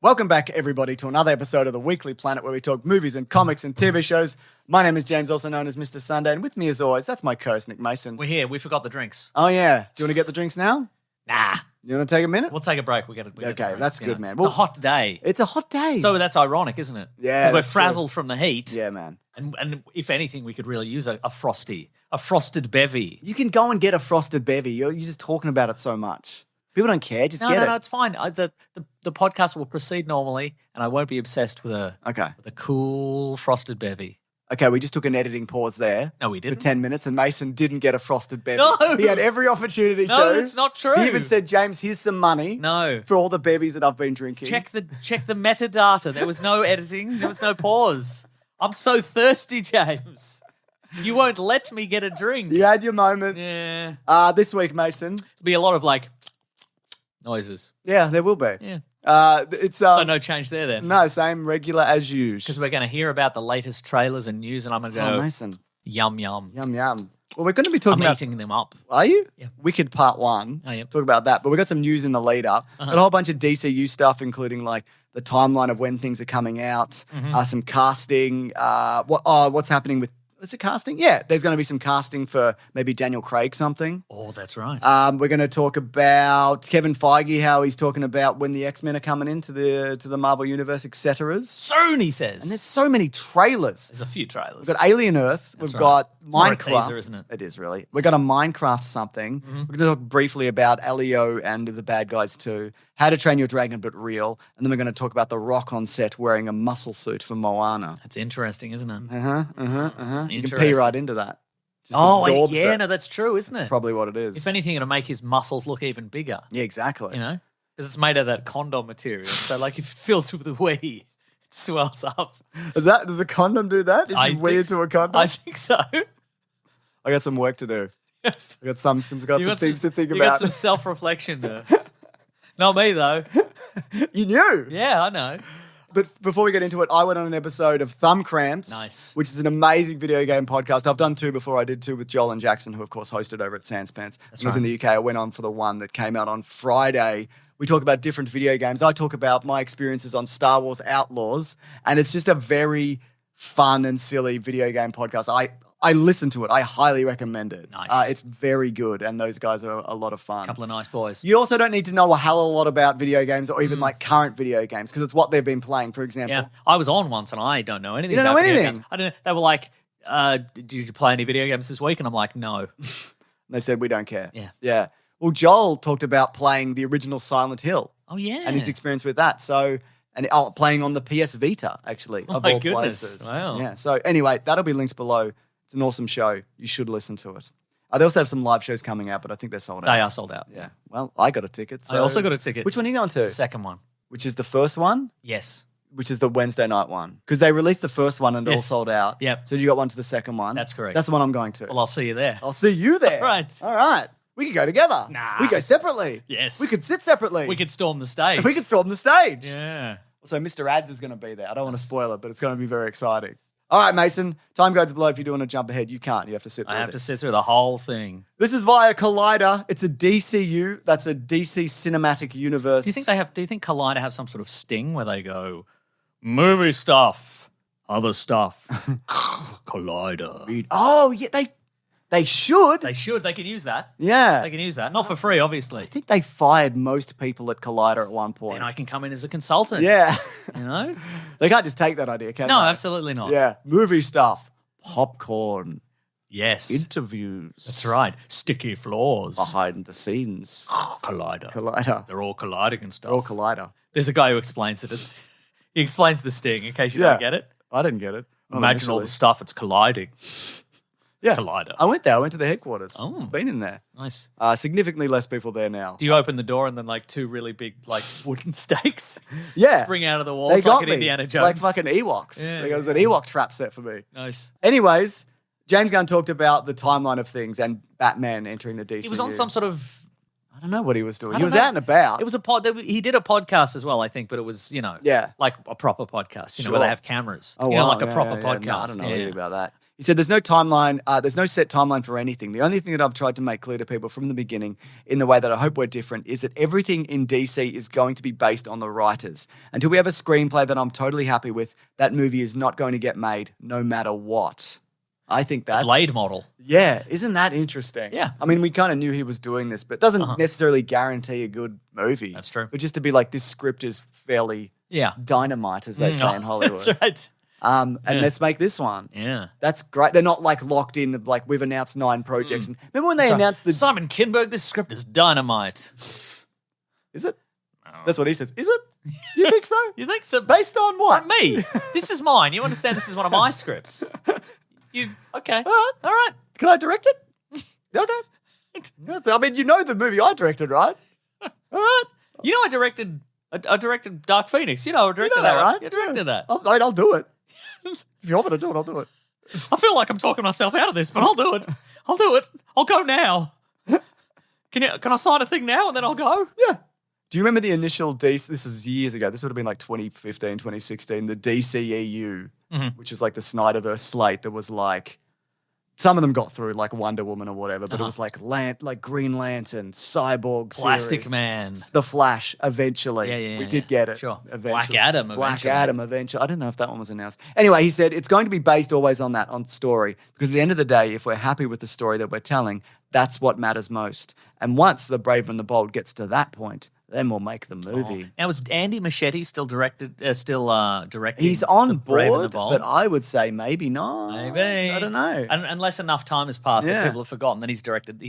Welcome back, everybody, to another episode of the Weekly Planet where we talk movies and comics and TV shows. My name is James, also known as Mr. Sunday, and with me, as always, that's my co-host, Nick Mason. We're here. We forgot the drinks. Oh, yeah. Do you want to get the drinks now? Nah. You want to take a minute? We'll take a break. We get Okay, that's good, man. It's a hot day. It's a hot day. So that's ironic, isn't it? Yeah, Because we're that's true. frazzled from the heat. Yeah, man. And if anything, we could really use a frosted bevy. You can go and get a frosted bevy. You're just talking about it so much. People don't care. Just get it. No, it's fine. The podcast will proceed normally, and I won't be obsessed with a cool frosted bevy. Okay, we just took an editing pause there. No, we For didn't. 10 minutes, and Mason didn't get a frosted bevy. No! He had every opportunity to. No, that's not true. He even said, James, here's some money No. for all the bevies that I've been drinking. Check the metadata. There was no editing. There was no pause. I'm so thirsty, James. You won't let me get a drink. You had your moment. Yeah. This week, Mason. There'll be a lot of noises. Yeah, there will be. Yeah. It's So no change there then. No, same regular as usual. Because we're going to hear about the latest trailers and news, and I'm going to go, Mason. yum, yum. Yum, yum. Well, we're going to be talking I'm about... eating them up. Are you? Yeah. Wicked Part 1. I am. Talk about that. But we got some news in the lead up. Got a whole bunch of DCU stuff, including like the timeline of when things are coming out, some casting, what's happening with... Is it casting? Yeah, there's going to be some casting for maybe Daniel Craig something. Oh, that's right. We're going to talk about Kevin Feige, how he's talking about when the X-Men are coming into the Marvel Universe, etc. Soon, he says. And there's so many trailers. There's a few trailers. We've got Alien Earth. That's We've right. got It's more a Minecraft. teaser, isn't it? It is, really. We've got a Minecraft something. We're going to talk briefly about Elio and the Bad Guys 2, How to Train Your Dragon but Real, and then we're going to talk about The Rock on set wearing a muscle suit for Moana. That's interesting, isn't it? You can pee right into that. Just absorbs yeah, it. no, that's true, isn't That's it? probably what it is. If anything, it'll make his muscles look even bigger, Yeah, exactly. you know? Because it's made of that condom material. So, like, if it fills with the wee, it swells up. Does a condom do that? If you wee into a condom? I think so. I got some work to do. I got some things to think You about. got some self-reflection there. Not me, though. You knew. Yeah, I know. But before we get into it, I went on an episode of Thumb Cramps, Nice. which is an amazing video game podcast. I've done two before. I did two with Joel and Jackson, who, of course, hosted over at Sanspants. That's He was right. in the UK. I went on for the one that came out on Friday. We talk about different video games. I talk about my experiences on Star Wars Outlaws, and it's just a very fun and silly video game podcast. I listen to it. I highly recommend it. Nice. It's very good, and those guys are a lot of fun. Couple of nice boys. You also don't need to know a hell of a lot about video games or even like current video games because it's what they've been playing, for example. Yeah, I was on once and I don't know anything. You don't about know video anything? games. I don't know. They were like, "Did you play any video games this week?" And I'm like, "No." They said, we don't care. Yeah. Yeah. Well, Joel talked about playing the original Silent Hill Oh yeah, and his experience with that. So, and playing on the PS Vita, actually, Oh of my all goodness. places. Wow. Yeah. So, anyway, that'll be linked below. It's an awesome show. You should listen to it. They also have some live shows coming out, but I think they're sold out. They are sold out. Yeah. Well, I got a ticket. I also got a ticket. Which one are you going to? The second one. Which is the first one? Yes. Which is the Wednesday night one. Because they released the first one and it all Yes. sold out. Yep. So you got one to the second one. That's correct. That's the one I'm going to. Well, I'll see you there. I'll see you there. Right. All right. We could go together. Nah. We go separately. Yes. We could sit separately. We could storm the stage. We could storm the stage. Yeah. So Mr. Ads is going to be there. I don't want to spoil it, but it's going to be very exciting. All right, Mason. Time codes below. If you do want to jump ahead, you can't. You have to sit through I have to this. sit through the whole thing. This is via Collider. It's a DCU. That's a DC Cinematic Universe. Do you think Collider have some sort of sting where they go, movie stuff, other stuff, Collider? Oh, yeah. They should. They should. They can use that. Yeah. They can use that. Not for free, obviously. I think they fired most people at Collider at one point. Then I can come in as a consultant. Yeah. You know? They can't just take that idea, can No, they? absolutely not. Yeah. Movie stuff. Popcorn. Yes. Interviews. That's right. Sticky floors. Behind the scenes. Collider. Collider. They're all colliding and stuff. Or Collider. There's a guy who explains it. He explains the sting in case you Yeah. don't get it. I didn't get it. Not Imagine all the initially. stuff it's colliding. Yeah. Collider. I went there. I went to the headquarters. Oh. Been in there. Nice. Significantly less people there now. Do you open the door and then like two really big like wooden stakes Yeah. spring out of the They walls got like an me. Indiana Jones? Like fucking Ewoks. Yeah. There was an Ewok trap set for me. Nice. Anyways, James Gunn talked about the timeline of things and Batman entering the DCU. He was on some sort of I don't know what he was doing. I He don't was know. out and about. It was a pod. He did a podcast as well, I think, but it was Yeah. like a proper podcast, where Sure. they have cameras. Oh, you know, wow. like a Yeah, proper yeah, yeah. podcast. No, I don't know anything about that. He said there's no timeline, there's no set timeline for anything. The only thing that I've tried to make clear to people from the beginning in the way that I hope we're different is that everything in DC is going to be based on the writers. Until we have a screenplay that I'm totally happy with, that movie is not going to get made no matter what. I think that's... Blade model. Yeah, isn't that interesting? Yeah. I mean, we kind of knew he was doing this, but it doesn't necessarily guarantee a good movie. That's true. But just to be like, this script is fairly dynamite, as they say in Hollywood. That's right. And let's make this one. Yeah. That's great. They're not like locked in, like we've announced 9 projects. And remember when they announced the... Simon Kinberg, this script is dynamite. Is it? That's what he says. Is it? You think so? You think so? Based on what? Me. This is mine. You understand this is one of my scripts. Okay. All right. Can I direct it? Okay. I mean, you know the movie I directed, right? All right. You know I directed Dark Phoenix. You know I directed that, right? You directed that. I'll do it. If you want me to do it, I'll do it. I feel like I'm talking myself out of this, but I'll do it. I'll do it. I'll go now. Can I sign a thing now and then I'll go? Yeah. Do you remember the initial DC? This was years ago. This would have been like 2015, 2016. The DCEU, which is like the Snyderverse slate that was like, some of them got through, like Wonder Woman or whatever, but it was like Green Lantern, Cyborg, Plastic series, Man, The Flash. Eventually, we did get it. Sure, eventually. Black Adam. Eventually. I don't know if that one was announced. Anyway, he said it's going to be based always on story, because at the end of the day, if we're happy with the story that we're telling, that's what matters most. And once The Brave and the Bold gets to that point, then we'll make the movie. Now, was Andy Muschietti still directing? He's on The Brave and the board, Bold? but I would say maybe not. Maybe. I don't know. Unless enough time has passed that people have forgotten that he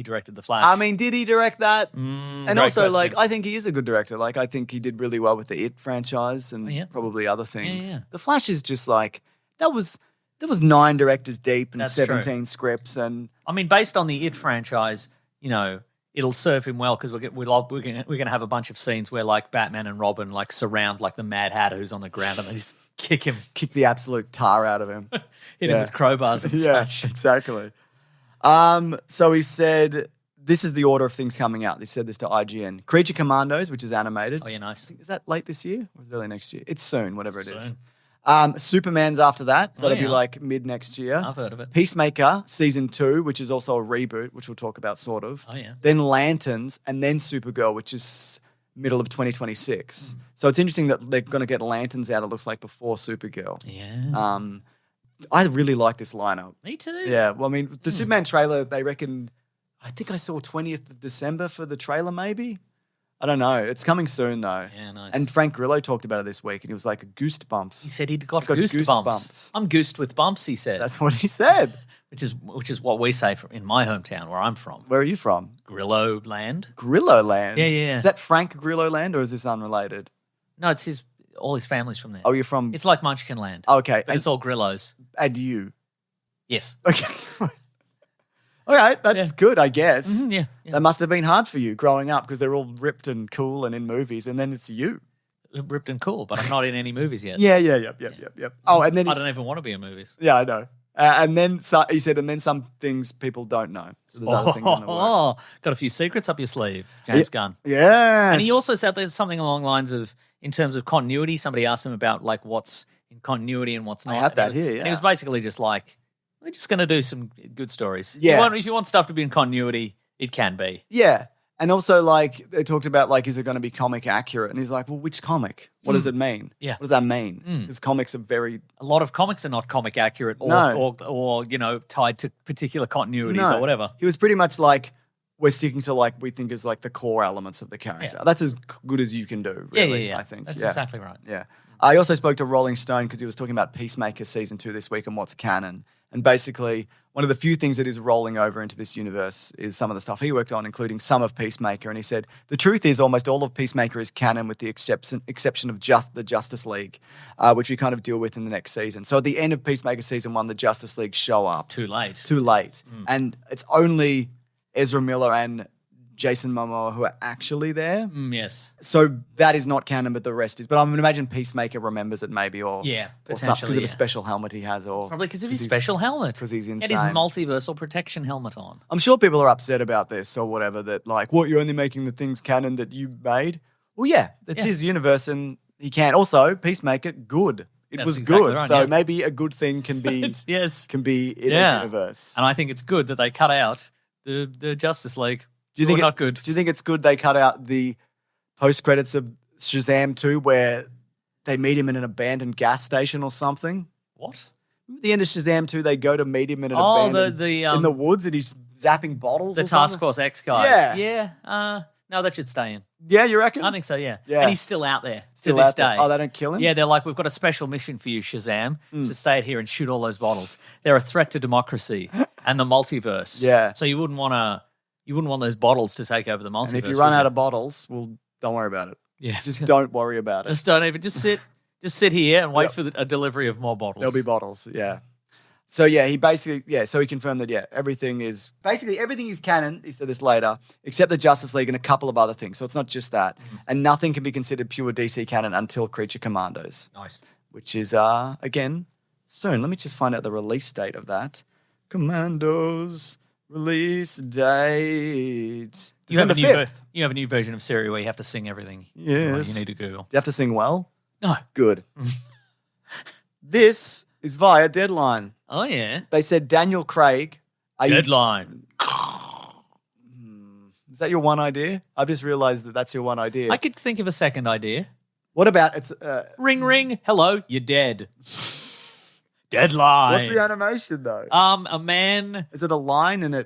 directed The Flash. I mean, did he direct that? And great also, question. like, I think he is a good director. Like, I think he did really well with the It franchise and probably other things. Yeah. The Flash is just like, there was 9 directors deep and That's 17 scripts. And I mean, based on the It franchise, you know, it'll serve him well because we're going to have a bunch of scenes where like Batman and Robin like surround like the Mad Hatter who's on the ground and they just kick the absolute tar out of him. Hit him with crowbars and such. Exactly. So he said, this is the order of things coming out. They said this to IGN. Creature Commandos, which is animated. Oh, yeah, nice. Is that late this year or is it early next year? It's soon, whatever it is. Soon. Superman's after that. That'll be like mid next year. I've heard of it. Peacemaker, season 2, which is also a reboot, which we'll talk about sort of. Oh, yeah. Then Lanterns, and then Supergirl, which is middle of 2026. So it's interesting that they're going to get Lanterns out, it looks like, before Supergirl. Yeah. I really like this lineup. Me too. Yeah. Well, I mean, the Superman trailer, they reckon, I think I saw 20th of December for the trailer, maybe. I don't know. It's coming soon, though. Yeah, nice. And Frank Grillo talked about it this week, and he was like, goosebumps. He said he'd got goosebumps. I'm goosed with bumps, he said. That's what he said. Which is what we say in my hometown, where I'm from. Where are you from? Grillo Land. Grillo Land? Yeah. Is that Frank Grillo Land, or is this unrelated? No, it's all his family's from there. Oh, you're from... It's like Munchkin Land. Okay. But it's all Grillos. And you? Yes. Okay. All right, that's good, I guess. Mm-hmm, yeah. That must have been hard for you growing up because they're all ripped and cool and in movies, and then it's you. Ripped and cool, but I'm not in any movies yet. Yep. Oh, and then I don't even want to be in movies. Yeah, I know. And then he said, and then some things people don't know. So there's other things in the works. Got a few secrets up your sleeve, James Gunn. Yeah. And he also said there's something along the lines of, in terms of continuity, somebody asked him about like what's in continuity and what's not. I have that here, yeah. And he was basically just like, we're just going to do some good stories. Yeah. If you want stuff to be in continuity, it can be. Yeah. And also, like, they talked about, like, is it going to be comic accurate? And he's like, well, which comic? What does it mean? Yeah. What does that mean? Because comics are very... A lot of comics are not comic accurate or you know, tied to particular continuities or whatever. He was pretty much like, we're sticking to, like, we think is, like, the core elements of the character. Yeah. That's as good as you can do, really, I think. That's exactly right. Yeah. I also spoke to Rolling Stone because he was talking about Peacemaker Season 2 this week and what's canon. And basically, one of the few things that is rolling over into this universe is some of the stuff he worked on, including some of Peacemaker. And he said, the truth is almost all of Peacemaker is canon with the exception of just the Justice League, which we kind of deal with in the next season. So at the end of Peacemaker Season 1, the Justice League show up. Too late. And it's only Ezra Miller and Jason Momoa who are actually there. Yes. So that is not canon, but the rest is. But I'm going to imagine Peacemaker remembers it maybe, or something because of a special helmet he has, or probably because of his special helmet. Because he's insane. He had his multiversal protection helmet on. I'm sure people are upset about this or whatever. That like, what, you're only making the things canon that you made? Well, yeah, that's his universe, and he can. Also, Peacemaker, good. It That's was exactly good. right, so yeah. maybe a good thing can be Yes. can be in Yeah. a universe. And I think it's good that they cut out the Justice League. Do you think not good? Do you think it's good they cut out the post credits of Shazam 2 where they meet him in an abandoned gas station or something? What? At the end of Shazam 2, they go to meet him in an Oh, abandoned in the woods and he's zapping bottles the or Task something? Force X guys. Yeah. Yeah. No, that should stay in. Yeah, you reckon? I think so, yeah. Yeah. And he's still out there Still to this out there. day. Oh, they don't kill him? Yeah, they're like, we've got a special mission for you, Shazam, to stay out here and shoot all those bottles. They're a threat to democracy and the multiverse. Yeah. So you wouldn't want those bottles to take over the multiverse. And if you run would out of bottles, well, don't worry about it. yeah, Just don't worry about it. just don't even just sit here and wait for a delivery of more bottles. There'll be bottles, yeah. So yeah, he confirmed that everything is canon. He said this later, except the Justice League and a couple of other things. So it's not just that, and nothing can be considered pure DC canon until Creature Commandos, Nice. which is again soon. Let me just find out the release date of that. Commandos release date. You have, December 5th. you have a new version of Siri where you have to sing everything. Yes. You need to Google. Do you have to sing well? No. Good. This is via Deadline. Oh yeah. They said Daniel Craig. Deadline. Is that your one idea? I've just realized that that's your one idea. I could think of a second idea. What about it's? Ring ring. Hello, you're dead. Deadline. What's the animation though? A man. Is it a line and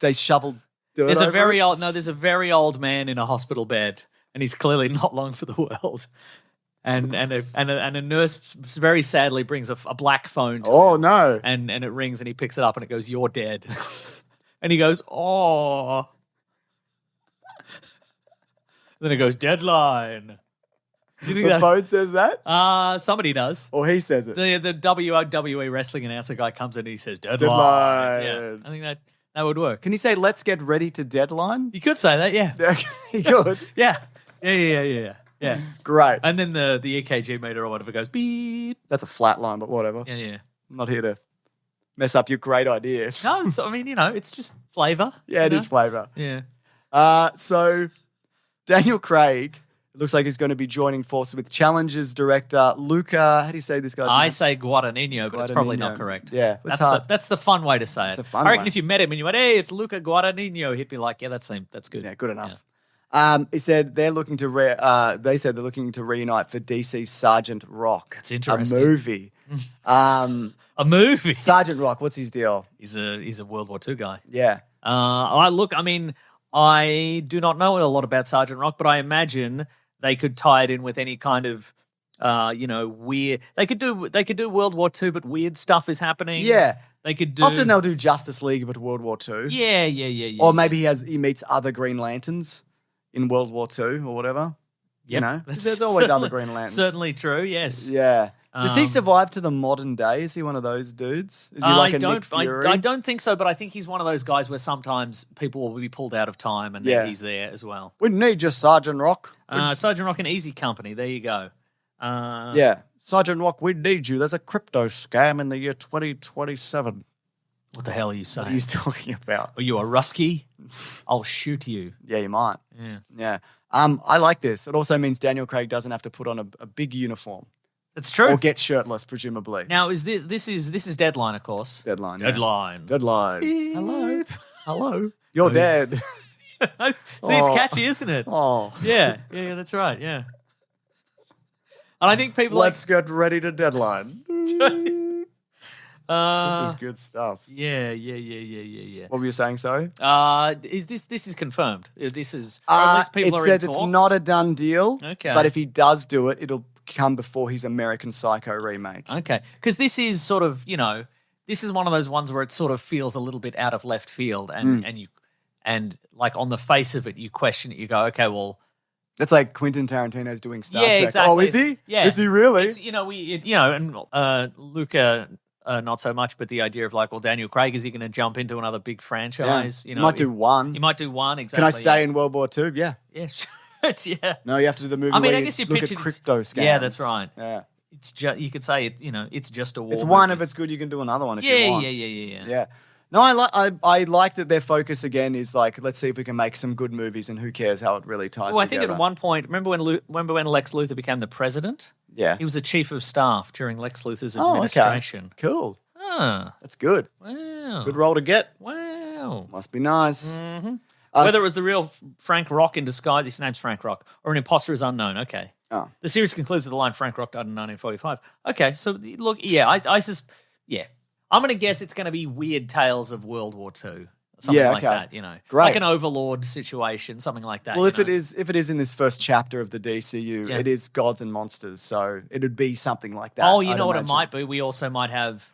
they shovel dirt? There's over a very it? old. No, there's a very old man in a hospital bed, and he's clearly not long for the world. And a nurse very sadly brings a black phone to Oh him, no! and it rings and he picks it up and it goes, "You're dead," and he goes, "Oh." Then it goes, "Deadline." You think The phone says that, somebody does. or he says it. The WWE wrestling announcer guy comes in and he says, "Deadline." Deadline. Yeah, I think that would work. Can he say, "Let's get ready to Deadline"? You could say that, yeah. He could. Yeah. Great. And then the EKG meter or whatever goes beep. That's a flat line, but whatever. Yeah. I'm not here to mess up your great idea. No, I mean, it's just flavor. Yeah, it is flavour. Yeah. So Daniel Craig, it looks like he's going to be joining forces with Challenges director Luca. How do you say this guy's name? I say Guadagnino, but it's probably not Guadagnino. correct. Yeah, it's hard. That's the fun way to say it. a fun I reckon one. if you met him and you went, "Hey, it's Luca Guadagnino," he'd be like, "Yeah, that's good." Yeah, good enough. He said they're looking to reunite for DC's Sergeant Rock. That's interesting. A movie. A movie. Sergeant Rock, what's his deal? He's a World War II guy. Yeah. I do not know a lot about Sergeant Rock, but I imagine they could tie it in with any kind of weird. They could do World War II, but weird stuff is happening. Yeah. They could do. Often they'll do Justice League, but World War II. Yeah. Or maybe he meets other Green Lanterns in World War II or whatever. Yep, There's always other Green Lanterns. Certainly true. Yes. Yeah. Does he survive to the modern day? Is he one of those dudes? Is he like a Nick Fury? I don't think so, but I think he's one of those guys where sometimes people will be pulled out of time and then he's there as well. We need you, Sergeant Rock. Sergeant Rock and Easy Company. There you go. Yeah. Sergeant Rock, we need you. There's a crypto scam in the year 2027. What the hell are you What saying? are you talking about? Are you a Rusky? I'll shoot you. Yeah, you might. Yeah. I like this. It also means Daniel Craig doesn't have to put on a big uniform. That's true. Or get shirtless, presumably. Now, this is Deadline, of course. Deadline. Deadline. Deadline. Hello. Hello. You're dead. See, it's catchy, isn't it? Oh. Yeah, that's right, yeah. And I think people Let's get ready to Deadline. This is good stuff. Yeah. What were you saying, sorry? This is confirmed? This is, or at least people it are says in it's talks? not a done deal. Okay. But if he does do it, it'll come before his American Psycho remake. Okay, because this is sort of, this is one of those ones where it sort of feels a little bit out of left field, and like on the face of it, you question it. You go, okay, well, That's like Quentin Tarantino's doing Star yeah, Trek. exactly. Oh, is he? Yeah, Is he really? It's, and Luca. Not so much, but the idea of like, well, Daniel Craig, is he going to jump into another big franchise? He might do one. He might do one, exactly. Can I stay in World War II? Yeah. Yeah, sure. Yeah. No, you have to do the movie. I mean, where I guess you look picture at crypto scams. Yeah, that's right. Yeah. It's just, you could say it. It's just a war. It's one. movie. If it's good, you can do another one if you want. Yeah. Yeah. No, I like that their focus again is like, let's see if we can make some good movies, and who cares how it really ties Well, I together. think at one point, remember when Lex Luthor became the president? Yeah. He was a chief of staff during Lex Luthor's Oh, okay. administration. Cool. Ah, That's good. wow. Good role to get. Wow. Must be nice. Mm-hmm. Whether it was the real Frank Rock in disguise, his name's Frank Rock, or an imposter is unknown. Okay. Oh. The series concludes with the line Frank Rock died in 1945. Okay, so look, yeah, I'm going to guess it's going to be weird tales of World War II. Something like that, Great. Like an Overlord situation, something like that. Well, if it is in this first chapter of the DCU, Yeah. it is gods and monsters, so it'd be something like that. Oh, you I'd know what imagine. it might be? We also might have.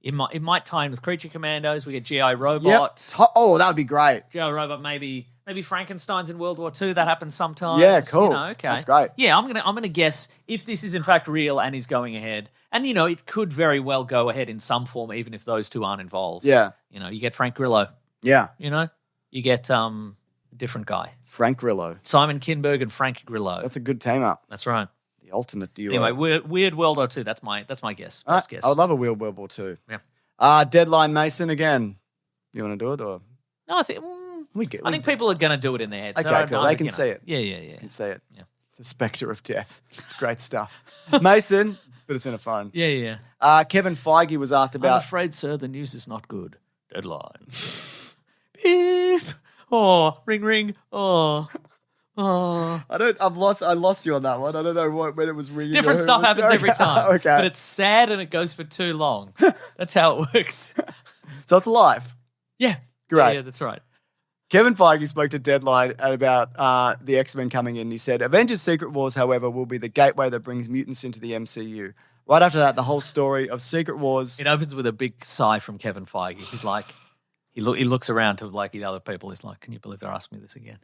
It might tie in with Creature Commandos. We get GI Robot. Yep. Oh, that would be great. GI Robot, maybe Frankenstein's in World War II. That happens sometimes. Yeah, cool. Okay, That's great. Yeah, I'm gonna guess if this is in fact real and is going ahead, and it could very well go ahead in some form, even if those two aren't involved. Yeah. You get Frank Grillo. Yeah. You get a different guy, Frank Grillo. Simon Kinberg and Frank Grillo. That's a good team up. That's right. The ultimate duo. Anyway, weird World War II. That's my guess. Best guess. I would love a Weird World War II. Yeah. Deadline Mason again. You want to do it or No, I think people are going to do it in their heads. Okay, cool. They can see it. Yeah. can see it. Yeah. The spectre of death. It's great stuff. Mason, put us in a phone. Yeah. Kevin Feige was asked I'm about. afraid, sir, the news is not good. Deadline. Beep. Oh, ring. Oh. I lost you on that one. I don't know when it was ringing. Different stuff happens every time. Okay. But it's sad and it goes for too long. That's how it works. So it's live. Yeah. Great. Yeah, that's right. Kevin Feige spoke to Deadline about the X-Men coming in. He said, Avengers Secret Wars, however, will be the gateway that brings mutants into the MCU. Right after that, the whole story of Secret Wars. It opens with a big sigh from Kevin Feige. He's like, he looks around to like the other people. He's like, can you believe they're asking me this again?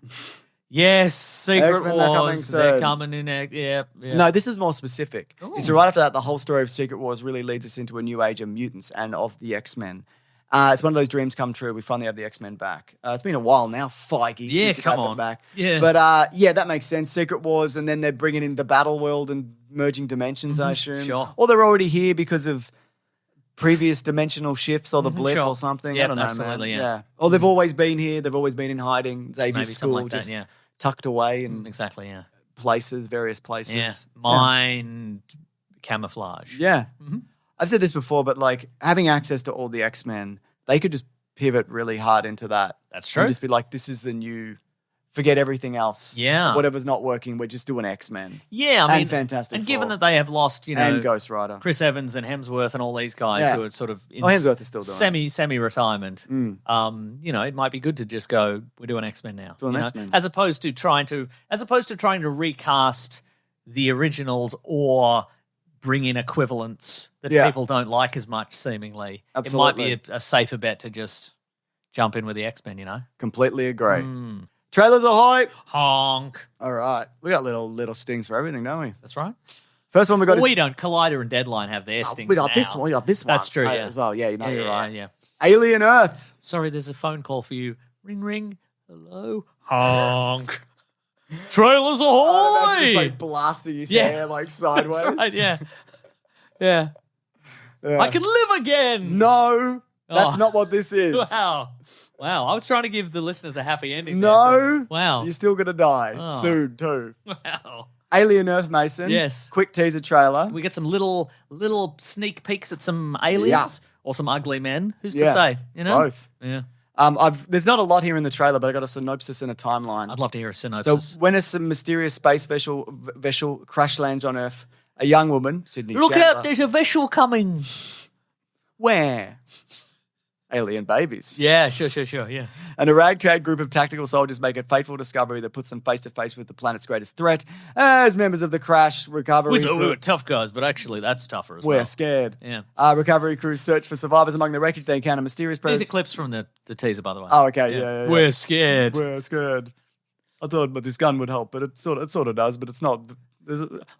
Yes, Secret X-Men, they're coming Wars. soon. They're coming in. Yeah. No, this is more specific. Ooh. He said, right after that, the whole story of Secret Wars really leads us into a new age of mutants and of the X-Men. It's one of those dreams come true. We finally have the X-Men back. It's been a while now, Feige. Yeah, since you've come had them on. back. Yeah. But that makes sense. Secret Wars, and then they're bringing in the battle world and merging dimensions, I assume. Sure. Or they're already here because of previous dimensional shifts or the blip sure. or something. Yep, I don't know, absolutely, man. yeah. Or they've always been here. They've always been in hiding. Xavier's Maybe school, something like just that, yeah. tucked away in Exactly, yeah. various places. Yeah. Mind camouflage. Yeah. Mhm. I've said this before, but like having access to all the X-Men, they could just pivot really hard into that. That's true. And just be like, this is the new, forget everything else. Yeah. Whatever's not working, we're just doing X-Men. Yeah, I mean, and Fantastic and given Four. that they have lost, And Ghost Rider. Chris Evans and Hemsworth and all these guys Yeah. who are sort of in Hemsworth is still doing it. semi-retirement. Mm. It might be good to just go, we're doing X-Men now. Doing you know, X-Men. as opposed to trying to recast the originals or bring in equivalents that Yeah. people don't like as much, seemingly. Absolutely. It might be a safer bet to just jump in with the X-Men, Completely agree. Mm. Trailers ahoy! Honk. All right. We got little stings for everything, don't we? That's right. First one we got Well, is... we don't. Collider and Deadline have their stings we got now. this one. We got this one. That's true, yeah. As well. Yeah, you're right. Yeah. Alien Earth. Sorry, there's a phone call for you. Ring, ring. Hello? Honk. Trailers ahoy! It's like blasting his Yeah. hair like sideways. That's right, yeah. Yeah. Yeah. I can live again. No, that's Oh. not what this is. Wow. I was trying to give the listeners a happy ending. there, No. but- wow. You're still going to die Oh. soon, too. Wow. Alien Earth, Mason. Yes. Quick teaser trailer. We get some little sneak peeks at some aliens or some ugly men. Who's to say? Both. Yeah. There's not a lot here in the trailer, but I got a synopsis and a timeline. I'd love to hear a So synopsis. when a mysterious space vessel crash lands on Earth, a young woman, Sydney Look Chandler, out, there's a vessel coming. where? Alien babies. Yeah, sure, yeah. And a ragtag group of tactical soldiers make a fateful discovery that puts them face to face with the planet's greatest threat. As members of the crash recovery We crew, were tough guys, but actually that's tougher as we're well. scared. Yeah. Recovery crews search for survivors among the wreckage. They encounter mysterious These predators. are clips from the teaser, by the way. Oh, okay, yeah. We're scared. We're scared. I thought, but this gun would help, but it sort of does, but it's not.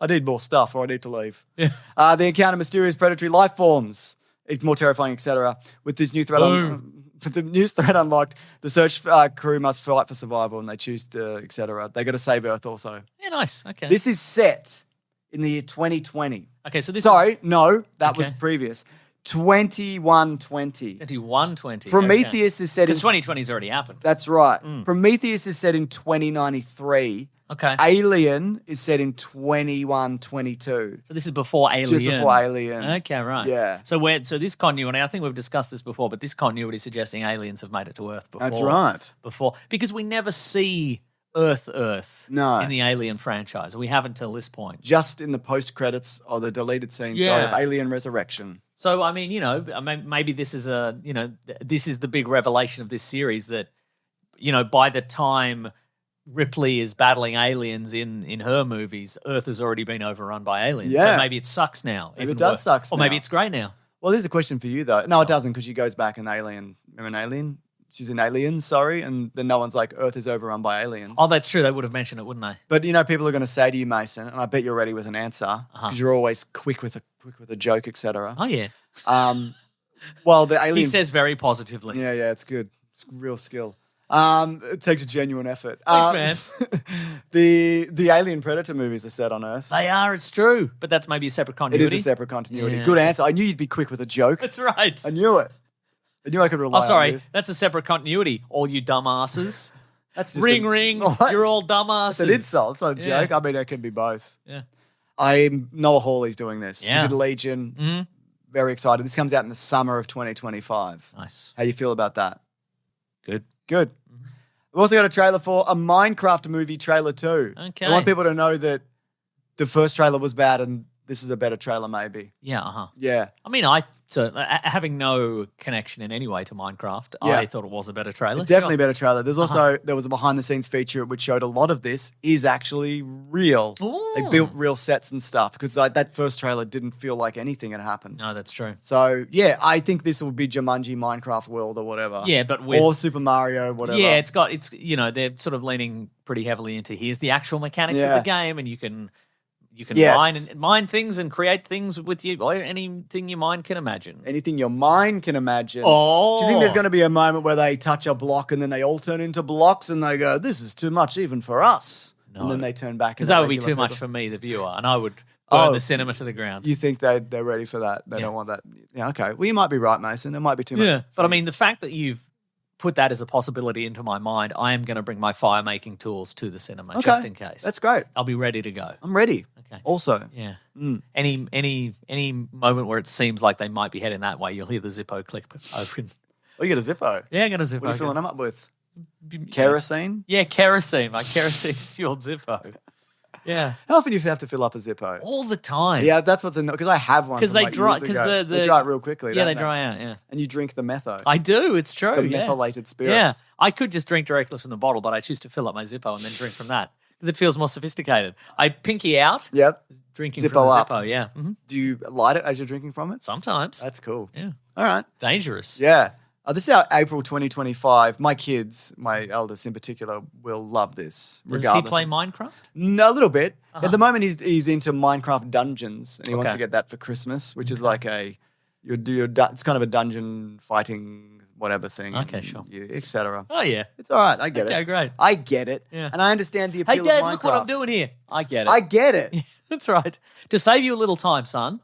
I need more stuff, or I need to leave. Yeah. They encounter mysterious predatory life forms, more terrifying, etc. With this new threat, with the new threat unlocked, the search crew must fight for survival, and they choose to, etc. They got to save Earth also. Yeah, nice. Okay. This is set in the year 2020. Okay, so this Sorry, no, that was Okay. previous. 2120. 2120. Prometheus is set in... Because 2020's already happened. That's right. Prometheus is set in 2093. Okay. Alien is set in 2122. So this is before Alien. Just before Alien. Okay, right. Yeah. So this continuity, I think we've discussed this before, but this continuity is suggesting aliens have made it to Earth before. That's right. Because we never see Earth No. in the Alien franchise. We haven't till this point. Just in the post-credits or the deleted scenes of Alien Resurrection. So, I mean, maybe this is this is the big revelation of this series that, by the time Ripley is battling aliens in her movies, Earth has already been overrun by aliens. Yeah. So maybe it sucks now. Maybe it does suck Or maybe it's great now. Well, there's a question for you, though. No, it doesn't, because she goes back in Alien. Remember in Alien? She's in Aliens, sorry, and then no one's like, Earth is overrun by aliens. Oh, that's true. They would have mentioned it, wouldn't they? But, people are going to say to you, Mason, and I bet you're ready with an answer, because you're always quick with a joke, etc. Oh, yeah. Well, the alien... He says very positively. Yeah, it's good. It's real skill. It takes a genuine effort. Thanks, man. The Alien Predator movies are set on Earth. They are, it's true. But that's maybe a separate continuity. It is a separate continuity. Yeah. Good answer. I knew you'd be quick with a joke. That's right. I knew it. I knew I could rely on you. That's a separate continuity. All you dumbasses. That's just ring. You're all dumbasses. It's an insult. It's not a joke. I mean, it can be both. Yeah. Noah Hawley's doing this. Yeah. He did Legion. Mm-hmm. Very excited. This comes out in the summer of 2025. Nice. How you feel about that? Good. Mm-hmm. We've also got a trailer for a Minecraft movie trailer too. Okay. I want people to know that the first trailer was bad and this is a better trailer maybe. Yeah, Yeah. I mean, having no connection in any way to Minecraft, I thought it was a better trailer. Definitely a better trailer. There's also, there was a behind the scenes feature which showed a lot of this is actually real. Ooh. They built real sets and stuff because that first trailer didn't feel like anything had happened. No, that's true. So, yeah, I think this will be Jumanji Minecraft World or whatever. Yeah, but with... Or Super Mario, whatever. Yeah, they're sort of leaning pretty heavily into here's the actual mechanics of the game and you can mine things and create things with you, or anything your mind can imagine. Anything your mind can imagine. Oh. Do you think there's going to be a moment where they touch a block and then they all turn into blocks and they go, this is too much even for us? No. And then they turn back. Because that would be too much for me, the viewer, and I would burn the cinema to the ground. You think they're ready for that? They don't want that? Yeah, okay. Well, you might be right, Mason. It might be too much. Yeah, but I mean, the fact that you've put that as a possibility into my mind, I am going to bring my fire-making tools to the cinema just in case. That's great. I'll be ready to go. I'm ready. Okay. Also. Yeah. Any moment where it seems like they might be heading that way, you'll hear the Zippo click open. Oh, you got a Zippo? Yeah, I got a Zippo. What are you filling them up with? Kerosene? Yeah, kerosene. My kerosene-fueled Zippo. Yeah. How often do you have to fill up a Zippo? All the time. Yeah, that's what's annoying. Because I have one. Because they dry. They dry real quickly. Yeah, they dry out. Yeah. And you drink the metho. I do. It's true. The methylated spirits. Yeah. I could just drink directly from the bottle, but I choose to fill up my Zippo and then drink from that because it feels more sophisticated. I pinky out. Yep. Drinking Zippo from the up. Zippo. Yeah. Mm-hmm. Do you light it as you're drinking from it? Sometimes. That's cool. Yeah. All right. Dangerous. Yeah. This is our April 2025. My kids, my eldest in particular, will love this. Does regardless. he play Minecraft? No, a little bit. At the moment, he's into Minecraft Dungeons, and he wants to get that for Christmas, which is like it's kind of a dungeon fighting whatever thing. Okay, sure. Etc. Oh yeah, it's all right. I get it. Okay, great. I get it. Yeah. And I understand the appeal Hey, Dad, of Minecraft. look what I'm doing here. I get it. I get it. That's right. To save you a little time, son,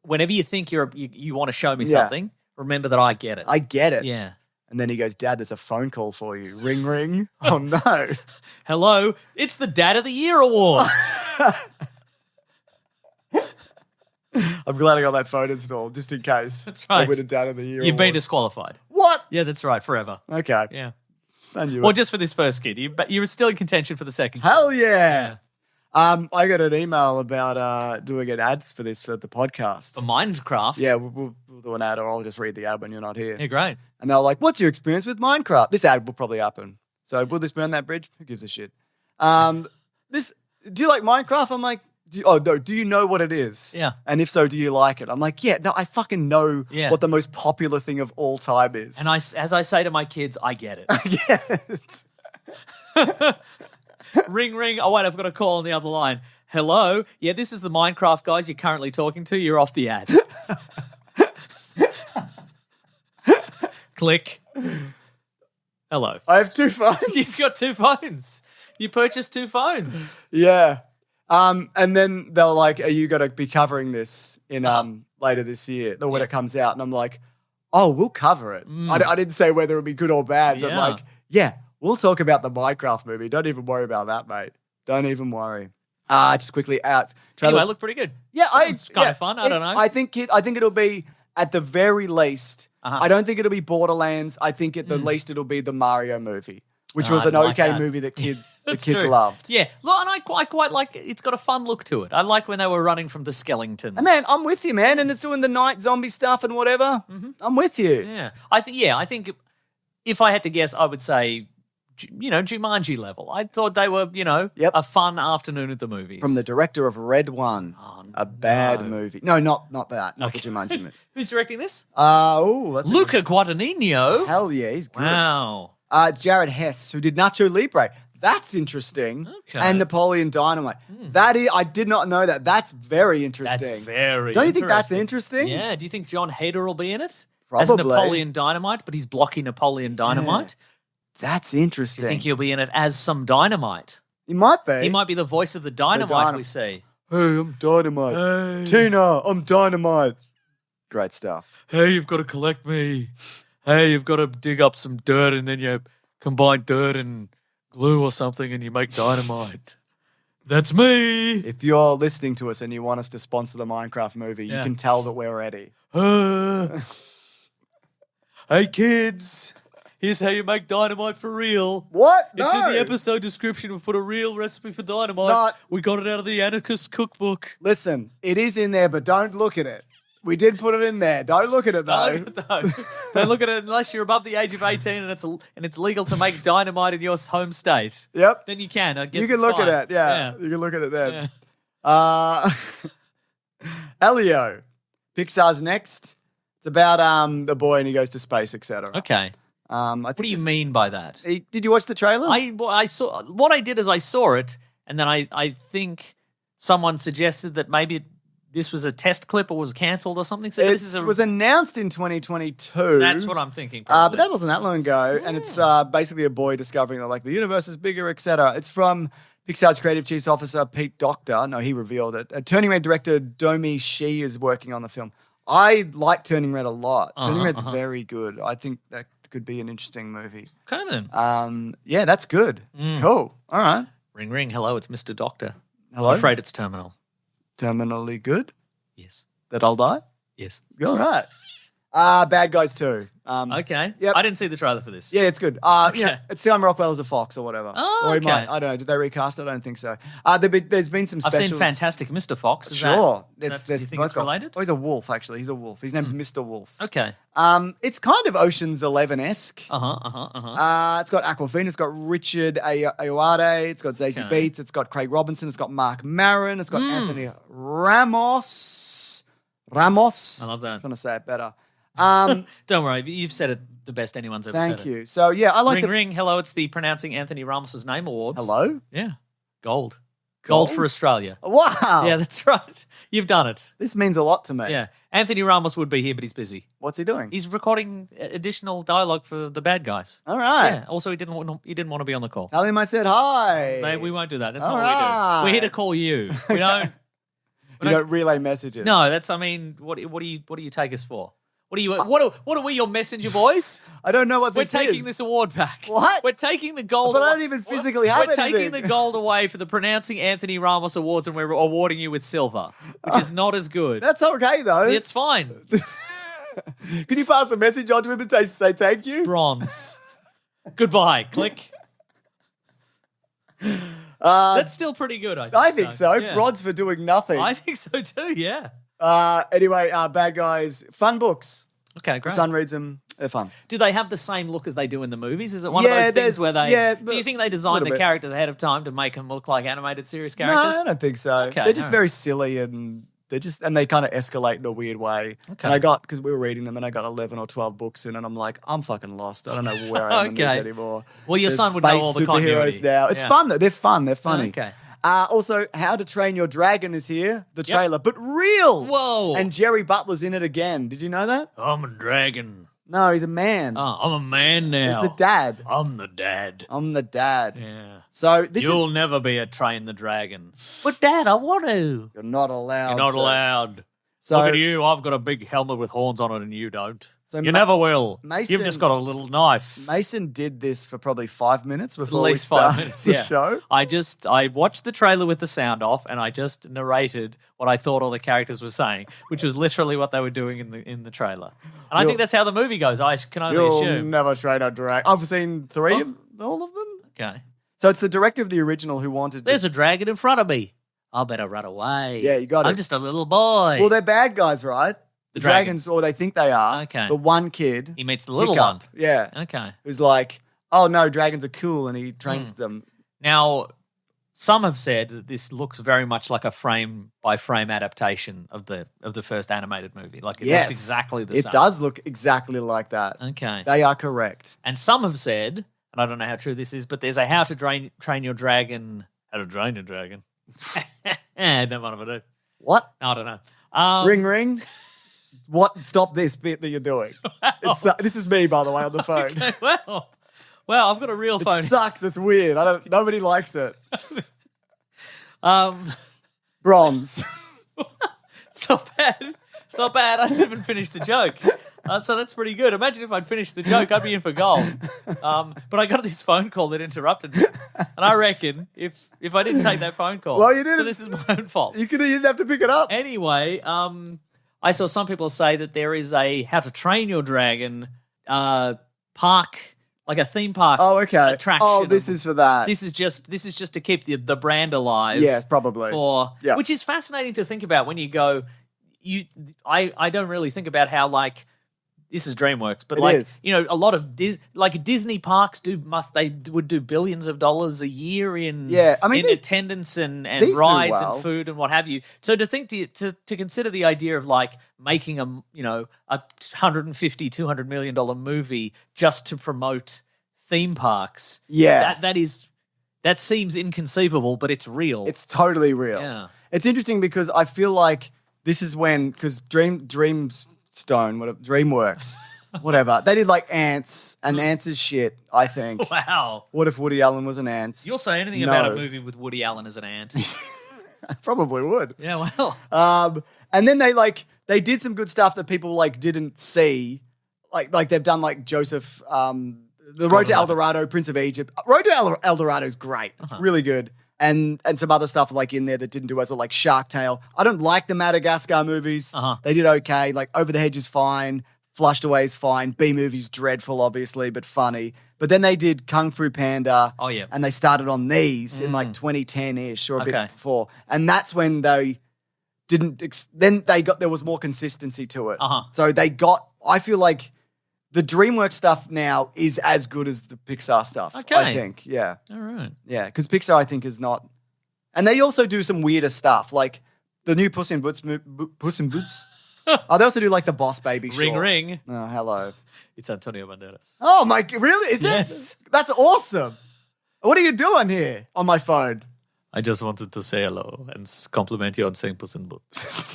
whenever you think you want to show me something, remember that I get it. I get it. Yeah. And then he goes, Dad, there's a phone call for you. Ring, ring. Oh, no. Hello. It's the Dad of the Year award. I'm glad I got that phone installed, just in case. That's right. I win a Dad of the Year You've been award. disqualified. What? Yeah, that's right. Forever. Okay. Yeah. I knew Well, it. just for this first kid. You were still in contention for the second kid. Hell yeah. I got an email about doing an ads for this for the podcast. For Minecraft? Yeah, we'll do an ad, or I'll just read the ad when you're not here. Yeah, great. And they're like, what's your experience with Minecraft? This ad will probably happen. So will this burn that bridge? Who gives a shit? Do you like Minecraft? I'm like, do you know what it is? Yeah. And if so, do you like it? I'm like, yeah, no, I fucking know what the most popular thing of all time is. And as I say to my kids, I get it. I get it. Ring, ring. Oh, wait, I've got a call on the other line. Hello? Yeah, this is the Minecraft guys you're currently talking to. You're off the ad. Click. Hello. I have two phones. You've got two phones. You purchased two phones. Yeah. And then they're like, "Are you going to be covering this in later this year, or when it comes out?" And I'm like, "Oh, we'll cover it." I didn't say whether it would be good or bad, but like, yeah, we'll talk about the Minecraft movie. Don't even worry about that, mate. Don't even worry. Just quickly out. Anyway, it looked pretty good. Yeah, it's kind of fun. I don't know. I think it'll be at the very least. I don't think it'll be Borderlands. I think at the least it'll be the Mario movie, which was an okay movie that kids loved. Yeah, look, and I quite like. It's got a fun look to it. I like when they were running from the skeletons. And man, I'm with you, man. And it's doing the night zombie stuff and whatever. I'm with you. Yeah, I think if I had to guess, I would say, Jumanji level. I thought they were, a fun afternoon at the movies. From the director of Red One, a bad movie. No, not that. Not the Jumanji movie. Who's directing this? That's Luca Guadagnino. Hell yeah, he's good. Wow. It's Jared Hess, who did Nacho Libre. That's interesting. Okay. And Napoleon Dynamite. I did not know that. That's very interesting. That's very Don't you think that's interesting? Yeah. Do you think John Hader will be in it? Probably. As Napoleon Dynamite, but he's blocking Napoleon Dynamite. Yeah. That's interesting. Do you think he'll be in it as some Dynamite? He might be. He might be the voice of the Dynamite we see. Hey, I'm Dynamite. Hey. Tina, I'm Dynamite. Great stuff. Hey, you've got to collect me. Hey, you've got to dig up some dirt and then you combine dirt and glue or something and you make dynamite. That's me. If you're listening to us and you want us to sponsor the Minecraft movie, you can tell that we're ready. Hey, kids. Here's how you make dynamite for real. What? It's in the episode description. We put a real recipe for dynamite. We got it out of the Anarchist cookbook. Listen, it is in there, but don't look at it. We did put it in there. Don't look at it, though. Don't look at it unless you're above the age of 18 and it's legal to make dynamite in your home state. Yep. Then you can. I guess you can look at it. Yeah. You can look at it then. Yeah. Elio. Pixar's next. It's about the boy and he goes to space, etc. Okay. What do you mean by that? Did you watch the trailer? I saw. What I did is I saw it, and then I think someone suggested that maybe this was a test clip or was cancelled or something. So it was announced in 2022. That's what I'm thinking. But that wasn't that long ago, and it's basically a boy discovering that like the universe is bigger, etc. It's from Pixar's creative chief officer Pete Docter. No, he revealed it. Turning Red director Domi Shi is working on the film. I like Turning Red a lot. Turning Red's very good. I think that could be an interesting movie. Okay, then. Yeah, that's good. Cool. All right. Ring, ring. Hello, it's Mr. Doctor. Hello? I'm afraid it's terminal. Terminally good? Yes. That I'll die? Yes. All right. Bad Guys 2. Okay. Yep. I didn't see the trailer for this. Yeah, it's good. It's Sam Rockwell as a fox or whatever. Oh, or he okay. might, I don't know. Did they recast it? I don't think so. There's been some specials. I've seen Fantastic Mr. Fox. Do you think it's related? Oh, he's a wolf, actually. He's a wolf. His name's Mr. Wolf. Okay. It's kind of Ocean's 11-esque. It's got Aquafina. It's got Richard Ayoade. It's got Zazie Beetz. It's got Craig Robinson. It's got Mark Maron. It's got Anthony Ramos. I love that. I'm trying to say it better. Don't worry, you've said it the best anyone's ever said it. Thank you. So, yeah, I like Ring. Hello, it's the Pronouncing Anthony Ramos's Name Awards. Hello? Yeah. Gold for Australia. Wow. Yeah, that's right. You've done it. This means a lot to me. Yeah. Anthony Ramos would be here, but he's busy. What's he doing? He's recording additional dialogue for the bad guys. All right. Yeah. Also, he didn't want to be on the call. Tell him I said hi. We won't do that. That's not what we do. We're here to call you. We don't. You don't relay messages. No, that's. I mean, what do you take us for? What are we, your messenger boys? I don't know what this is. We're taking this award back. What? We're taking the gold. But I don't even physically have anything. We're taking the gold away for the Pronouncing Anthony Ramos Awards, and we're awarding you with silver, which is not as good. That's okay, though. It's fine. Could you pass a message on to him and say thank you? Bronze. Goodbye. Click. That's still pretty good, I think. I think so. Yeah. Bronze for doing nothing. I think so too, yeah. Anyway, Bad Guys, fun books. Okay, great. The Sun reads them. They're fun. Do they have the same look as they do in the movies? Is it one of those things where they... Yeah, do you think they designed the characters ahead of time to make them look like animated series characters? No, I don't think so. Okay, they're just very silly and they kind of escalate in a weird way. Okay. And because we were reading them and I got 11 or 12 books in and I'm like, I'm fucking lost. I don't know where I am in this anymore. Well, your son would know all the continuity. Now. It's fun though. They're fun. They're funny. Okay. Also, How to Train Your Dragon is here, the trailer, but real. Whoa. And Jerry Butler's in it again. Did you know that? I'm a dragon. No, he's a man. Oh, I'm a man now. He's the dad. I'm the dad. I'm the dad. Yeah. So this You'll is... never be a Train the Dragon. But Dad, I want to. You're not allowed. You're not to. allowed. So, Look at you. I've got a big helmet with horns on it and you don't. So you never will. Mason, You've just got a little knife. Mason did this for probably 5 minutes before At we least 5 started minutes, the yeah. show. I watched the trailer with the sound off and I just narrated what I thought all the characters were saying, which was literally what they were doing in the trailer. And I think that's how the movie goes. I can only You'll assume. never train a dragon. I've seen all of them. Okay. So it's the director of the original who wanted to... There's a dragon in front of me. I better run away. Yeah, you got it. I'm just a little boy. Well, they're bad guys, right? The dragons, or they think they are. Okay. The one kid... He meets the little Hiccup, one. Yeah. Okay. Who's like, oh, no, dragons are cool, and he trains them. Now, some have said that this looks very much like a frame-by-frame adaptation of the first animated movie. Like, it looks exactly the same. It does look exactly like that. Okay. They are correct. And some have said, and I don't know how true this is, but there's a How to Train Your Dragon... How to Train Your Dragon? No one of it. What? No, I don't know. Ring, ring. What? Stop this bit that you're doing. This is me, by the way, on the phone. Okay, well, I've got a real phone. It sucks. It's weird. Nobody likes it. Um, Bronze. It's not bad. It's not bad. I haven't finished the joke. So that's pretty good. Imagine if I'd finished the joke, I'd be in for gold. But I got this phone call that interrupted me. And I reckon if I didn't take that phone call, well, you didn't. So this is my own fault. You didn't have to pick it up. Anyway, I saw some people say that there is a How to Train Your Dragon park, like a theme park attraction. Oh, this is for that. This is just to keep the brand alive. Yes, probably. Which is fascinating to think about when you go. I don't really think about how like this is DreamWorks, but a lot of Disney parks would do billions of dollars a year in attendance and rides and food and what have you. So to think to consider the idea of like making a $150-200 million movie just to promote theme parks, that seems inconceivable, but it's real. It's totally real. Yeah, it's interesting because I feel like this is because DreamWorks, whatever. They did like Ants, and Ants is shit, I think. Wow. What if Woody Allen was an ant? You'll say anything about a movie with Woody Allen as an ant. I probably would. Yeah, well. And then they did some good stuff that people like didn't see. Like they've done like Joseph, the Road to El Dorado, Prince of Egypt. Road to El Dorado is great. It's really good. And some other stuff like in there that didn't do as well, like Shark Tale. I don't like the Madagascar movies. They did okay. Like Over the Hedge is fine. Flushed Away is fine. B-Movie's dreadful, obviously, but funny. But then they did Kung Fu Panda. Oh, yeah. And they started on these in like 2010-ish or a bit before. And that's when they didn't... there was more consistency to it. So I feel like the DreamWorks stuff now is as good as the Pixar stuff, I think. Yeah. All right. Yeah, because Pixar, I think, is not... And they also do some weirder stuff, like the new Puss in Boots... Oh, they also do like the Boss Baby short. Ring, ring. Oh, hello. It's Antonio Banderas. Oh, my... Really? Is Yes. it? That's awesome. What are you doing here on my phone? I just wanted to say hello and compliment you on saying Puss in Boots.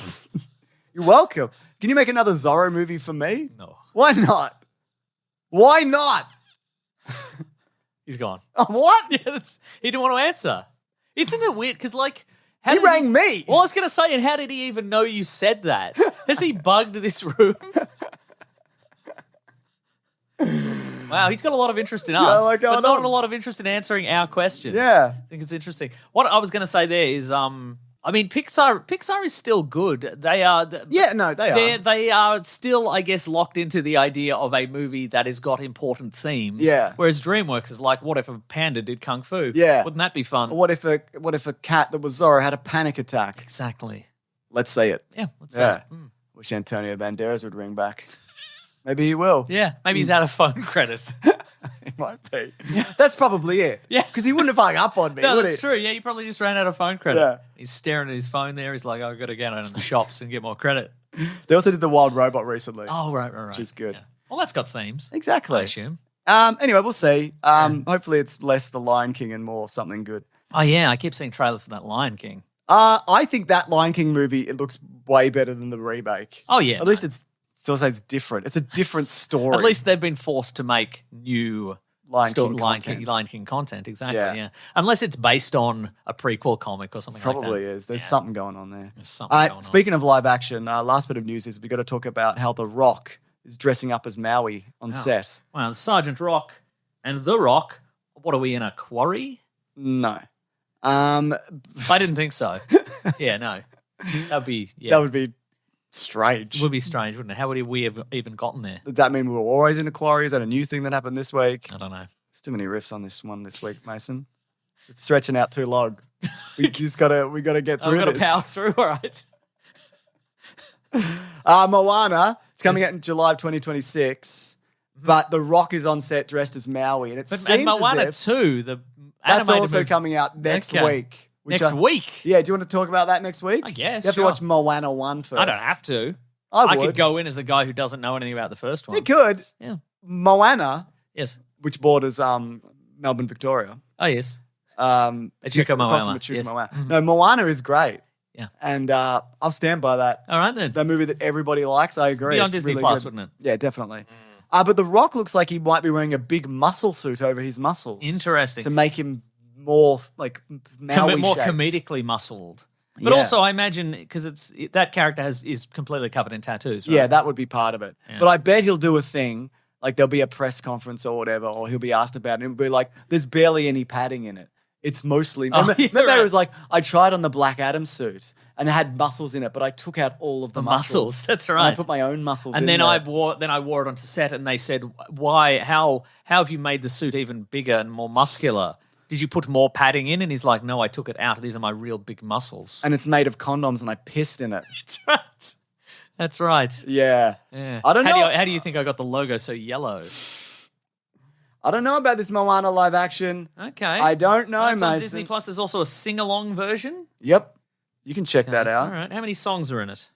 You're welcome. Can you make another Zorro movie for me? No. Why not? Why not? He's gone. What? Yeah, he didn't want to answer. Isn't it weird? Because, like... He rang me. Well, I was going to say, and how did he even know you said that? Has he bugged this room? Wow, he's got a lot of interest in us, but not a lot of interest in answering our questions. Yeah. I think it's interesting. What I was going to say there is... I mean, Pixar is still good. They are. They are. They are still, I guess, locked into the idea of a movie that has got important themes. Yeah. Whereas DreamWorks is like, what if a panda did kung fu? Yeah. Wouldn't that be fun? What if a cat that was Zorro had a panic attack? Exactly. Let's see it. Yeah. Let's see it. Mm. Wish Antonio Banderas would ring back. Maybe he will. Yeah. Maybe he's out of phone credit. He might be. Yeah. That's probably it. Yeah. Because he wouldn't have hung up on me, no, would that's he? true. Yeah, he probably just ran out of phone credit. Yeah. He's staring at his phone there. He's like, I've got to go down to the shops and get more credit. They also did The Wild Robot recently. Oh, right. Which is good. Yeah. Well, that's got themes. Exactly. I assume. Anyway, we'll see. Hopefully it's less The Lion King and more something good. Oh, yeah. I keep seeing trailers for that Lion King. I think that Lion King movie, it looks way better than the remake. Oh, yeah. At least it's Still say it's different. It's a different story. At least they've been forced to make new Lion King Lion King content. Exactly. Yeah. Yeah. Unless it's based on a prequel comic or something like that. Probably is. There's something going on there. There's something going on. Speaking of live action, last bit of news is we got to talk about how The Rock is dressing up as Maui on set. Well, Sergeant Rock and The Rock. What are we in a quarry? No. I didn't think so. Yeah, no. That would be strange. It would be strange, wouldn't it? How would we have even gotten there? Does that mean we were always in a quarry? Is that a new thing that happened this week? I don't know. There's too many riffs on this one this week, Mason. It's stretching out too long. We gotta get through this. We've got to power through, all right. Moana, it's coming out in July of 2026, but The Rock is on set dressed as Maui, and and Moana 2, the that's animated also movie. coming out next week. Next week? Yeah, do you want to talk about that next week? I guess. You have to watch Moana 1 first. I don't have to. I could go in as a guy who doesn't know anything about the first one. You could. Yeah. Moana, Yes. which borders Melbourne, Victoria. Oh, yes. Echuca, Moana. Echuca, Yes. Moana. Mhm. No, Moana is great. Yeah. And I'll stand by that. All right, then. That movie that everybody likes, I agree. Be on It's Disney really Plus, good. wouldn't it? Yeah, definitely. But The Rock looks like he might be wearing a big muscle suit over his muscles. Interesting. To make him more like Maui more shaped. comedically muscled. But Yeah. also, I imagine, because that character is completely covered in tattoos, right? Yeah, that would be part of it. Yeah. But I bet he'll do a thing, like there'll be a press conference or whatever, or he'll be asked about it, and it'll be like, there's barely any padding in it. It's mostly... Oh, yeah, remember right. it was like, I tried on the Black Adam suit, and it had muscles in it, but I took out all of the muscles. That's And right. I put my own muscles in And then there. I wore it onto set, and they said, "Why? How have you made the suit even bigger and more muscular? Did you put more padding in?" And he's like, "No, I took it out. These are my real big muscles." And it's made of condoms, and I pissed in it. That's right. That's right. Yeah. Yeah. I don't know. How do you think I got the logo so yellow? I don't know about this Moana live action. Okay. I don't know, It's on Mason. Disney Plus. There's also a sing-along version. Yep. You can check that out. All right. How many songs are in it?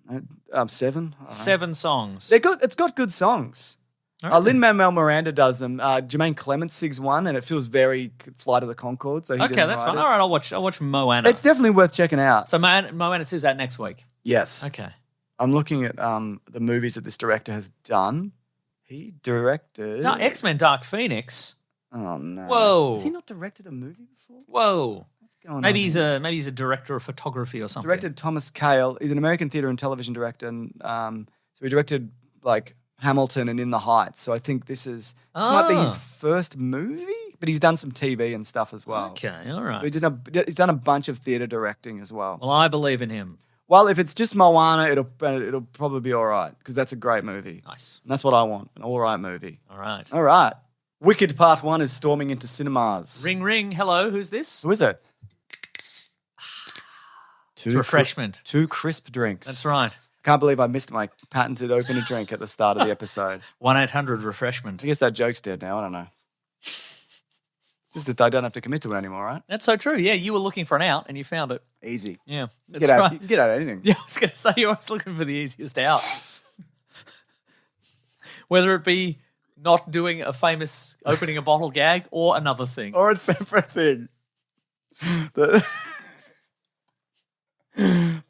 7. I don't know. 7 songs. They're good. It's got good songs. All right, then. Lin-Manuel Miranda does them. Jermaine Clements sings one, and it feels very Flight of the Conchords. So he Okay, didn't that's write fine. it. All right, I'll watch Moana. It's definitely worth checking out. So Moana 2 is out next week. Yes. Okay. I'm looking at the movies that this director has done. He directed... X-Men Dark Phoenix. Oh, no. Whoa. Has he not directed a movie before? Whoa. What's going on Maybe here? he's a director of photography or something. Directed Thomas Cale. He's an American theatre and television director. And, so he directed like Hamilton and In the Heights. So I think this might be his first movie, but he's done some TV and stuff as well. Okay, all right. So he's done a bunch of theatre directing as well. Well, I believe in him. Well, if it's just Moana, it'll probably be all right because that's a great movie. Nice. And that's what I want, an all right movie. All right. All right. Wicked Part 1 is storming into cinemas. Ring, ring. Hello, who's this? Who is it? It's refreshment. 2 crisp drinks. That's right. I can't believe I missed my patented open a drink at the start of the episode. 1-800-refreshment. I guess that joke's dead now. I don't know. Just that I don't have to commit to it anymore, right? That's so true. Yeah, you were looking for an out and you found it. Easy. Yeah, that's Get out, right. you can get out of anything. Yeah, I was going to say you're always looking for the easiest out. Whether it be not doing a famous opening a bottle gag or another thing. Or a separate thing. The-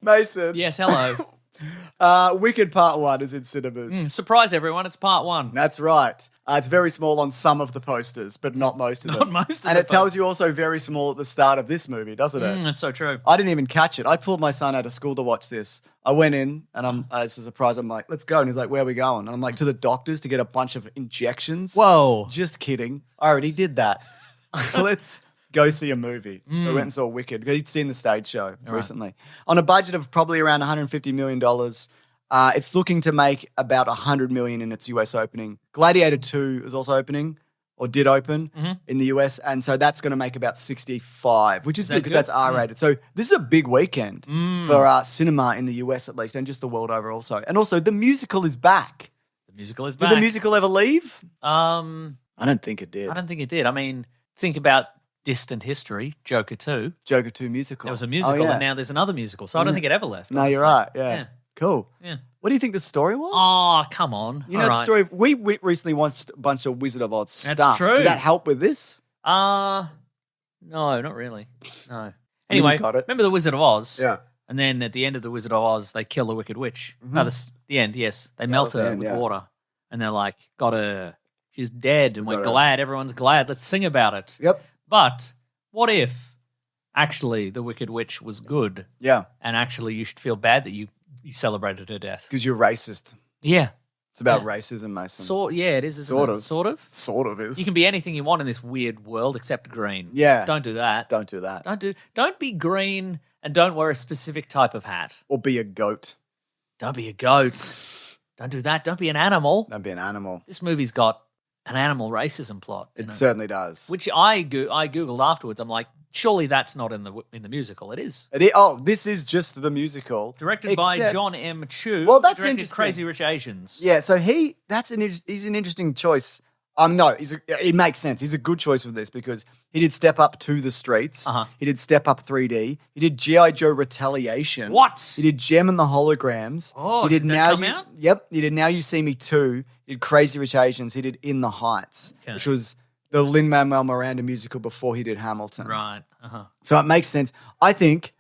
Mason. Yes, hello. Wicked Part 1 is in cinemas. Surprise, everyone. It's part 1. That's right. It's very small on some of the posters, but not most of them. Not most of And the it tells you also very small at the start of this movie, doesn't it? That's so true. I didn't even catch it. I pulled my son out of school to watch this. I went in and as a surprise, I'm like, let's go. And he's like, where are we going? And I'm like, to the doctor's to get a bunch of injections. Whoa. Just kidding. I already did that. Let's go see a movie. So I went and saw Wicked because he'd seen the stage show recently. On a budget of probably around $150 million, it's looking to make about $100 million in its US opening. Gladiator 2 is also opening, or did open in the US, and so that's going to make about 65, which is that good because good? that's R-rated. So this is a big weekend for cinema in the US at least, and just the world over also. And also, the musical is back. The musical is Did back. the musical ever leave? I I don't think it did. don't think it did. I mean, think about distant history, Joker 2. Joker 2 musical. There was a musical, Oh, yeah. and now there's another musical. So I don't think it ever left. No, you're honestly. right. Yeah. Cool. Yeah. What do you think the story was? Oh, come on. You know All the right. story. We recently watched a bunch of Wizard of Oz That's stuff. true. Did that help with this? No, not really. No. Anyway, got it. remember the Wizard of Oz? Yeah. And then at the end of The Wizard of Oz, they kill the Wicked Witch. No, the end, yes. They melt her with water. And they're like, got her. She's dead, and we're glad. Everyone's glad. Let's sing about it. Yep. But what if actually the Wicked Witch was good? Yeah. And actually you should feel bad that you celebrated her death. Because you're racist. Yeah. It's about racism, Mason. It is, isn't it? Sort of? Sort of is. You can be anything you want in this weird world except green. Yeah. Don't do that. Don't do that. Don't be green and don't wear a specific type of hat. Or be a goat. Don't be a goat. Don't do that. Don't be an animal. Don't be an animal. This movie's got an animal racism plot. It certainly does. Which I Googled afterwards. I'm like, surely that's not in the musical. It is. This is just the musical. Directed by John M. Chu. Well, that's directed interesting. Crazy Rich Asians. Yeah, so he's an interesting choice. No, it makes sense. He's a good choice for this because he did Step Up to the Streets. He did Step Up 3D. He did G.I. Joe Retaliation. What? He did Gem and the Holograms. Oh, he did did that come out? Yep. He did Now You See Me 2. He did Crazy Rich Asians. He did In the Heights, which was the Lin-Manuel Miranda musical before he did Hamilton. Right. So it makes sense. I think,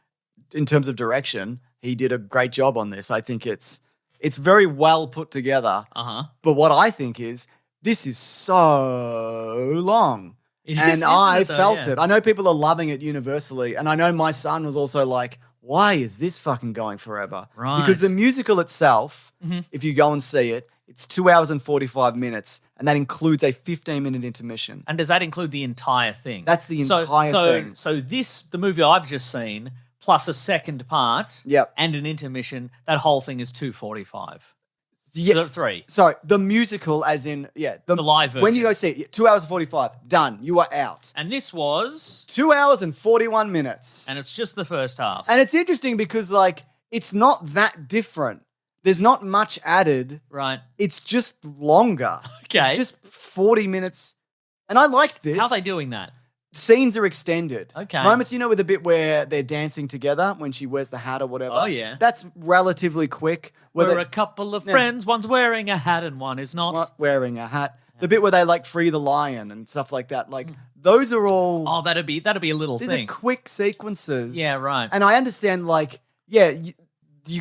in terms of direction, he did a great job on this. I think it's very well put together. But what I think is, this is so long. And I felt it. I know people are loving it universally. And I know my son was also like, why is this fucking going forever? Right. Because the musical itself, if you go and see it, it's 2 hours and 45 minutes. And that includes a 15-minute intermission. And does that include the entire thing? That's the entire thing. So the movie I've just seen, plus a second part and an intermission, that whole thing is 2:45. Yes. 3. Sorry, the musical as in, the live version. When you go see it, 2 hours and 45, done. You are out. And this was 2 hours and 41 minutes. And it's just the first half. And it's interesting because, like, it's not that different. There's not much added. Right. It's just longer. Okay. It's just 40 minutes. And I liked this. How are they doing that? Scenes are extended. Okay. Moments, with the bit where they're dancing together when she wears the hat or whatever. Oh, yeah. That's relatively quick. We're a couple of friends. One's wearing a hat and one is not. Wearing a hat. The bit where they, like, free the lion and stuff like that. Like, those are all... Oh, that'd be a little these thing. These are quick sequences. Yeah, right. And I understand, like, you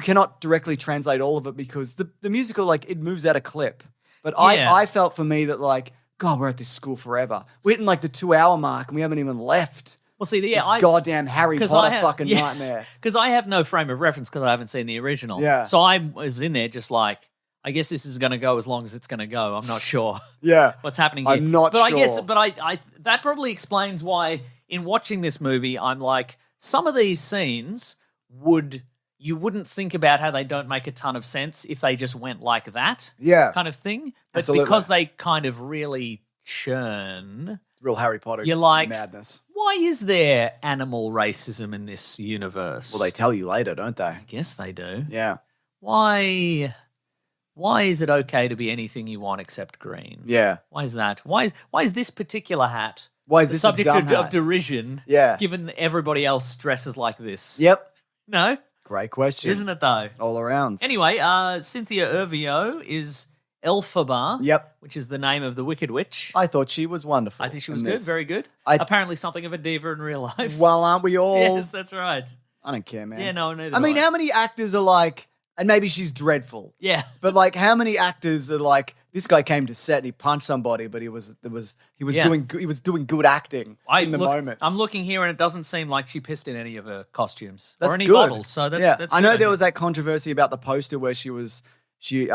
cannot directly translate all of it because the musical, like, it moves at a clip. But I felt for me that, like, God, we're at this school forever. We're hitting, like, the 2-hour mark and we haven't even left. Well, see, this goddamn Harry Potter fucking nightmare. Because I have no frame of reference because I haven't seen the original. Yeah. So I was in there just like, I guess this is going to go as long as it's going to go. I'm not sure. Yeah. What's happening here. I'm not sure. I that probably explains why in watching this movie, I'm like, some of these scenes you wouldn't think about how they don't make a ton of sense if they just went like that. Yeah. Kind of thing. But Absolutely. Because they kind of really churn. Real Harry Potter you're like, madness. Why is there animal racism in this universe? Well, they tell you later, don't they? I guess they do. Yeah. Why is it okay to be anything you want except green? Yeah. Why is that? Why is this particular hat the this subject of derision? Yeah. Given everybody else dresses like this. Yep. No? Great question. Isn't it though? All around. Anyway, Cynthia Erivo is Elphaba. Yep. Which is the name of the Wicked Witch. I thought she was wonderful. I think she was good. Very good. Apparently something of a diva in real life. Well, aren't we all? Yes, that's right. I don't care, man. Yeah, no, neither I mean, do I. how many actors are like, and maybe she's dreadful. Yeah. But like, how many actors are like, this guy came to set and he punched somebody, but he was doing good acting in the moment. I'm looking here and it doesn't seem like she pissed in any of her costumes That's or any good. bottles. So that's I know good, there was that controversy about the poster where she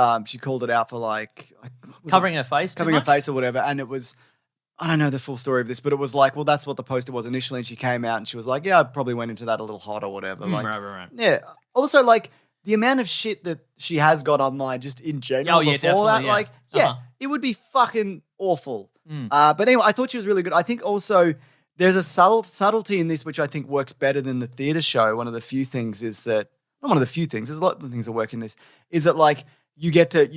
called it out for like covering her face, her face or whatever, and it was. I don't know the full story of this, but it was like, well, that's what the poster was initially, and she came out and she was like, yeah, I probably went into that a little hot or whatever. Right. Yeah. Also, like, the amount of shit that she has got online just in general before that, yeah. like, it would be fucking awful. But anyway, I thought she was really good. I think also there's a subtlety in this which I think works better than the theater show. One of the few things is that, not one of the few things, there's a lot of things that work in this, is that like you get to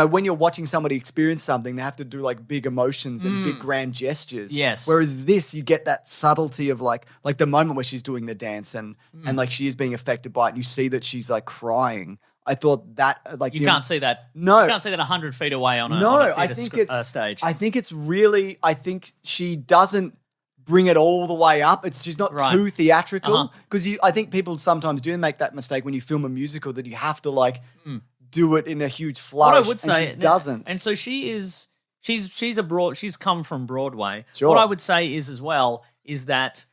when you're watching somebody experience something, they have to do like big emotions and big grand gestures. Yes. Whereas this, you get that subtlety of like the moment where she's doing the dance and like she is being affected by it. And you see that she's like crying. I thought that like you can't see that. No, you can't see that 100 feet away on a theater stage. I think it's really. I think she doesn't bring it all the way up. She's not Right. too theatrical because I think people sometimes do make that mistake when you film a musical that you have to like do it in a huge flourish. What I would say, she doesn't. And so she's come from Broadway. Sure. What I would say is as well is that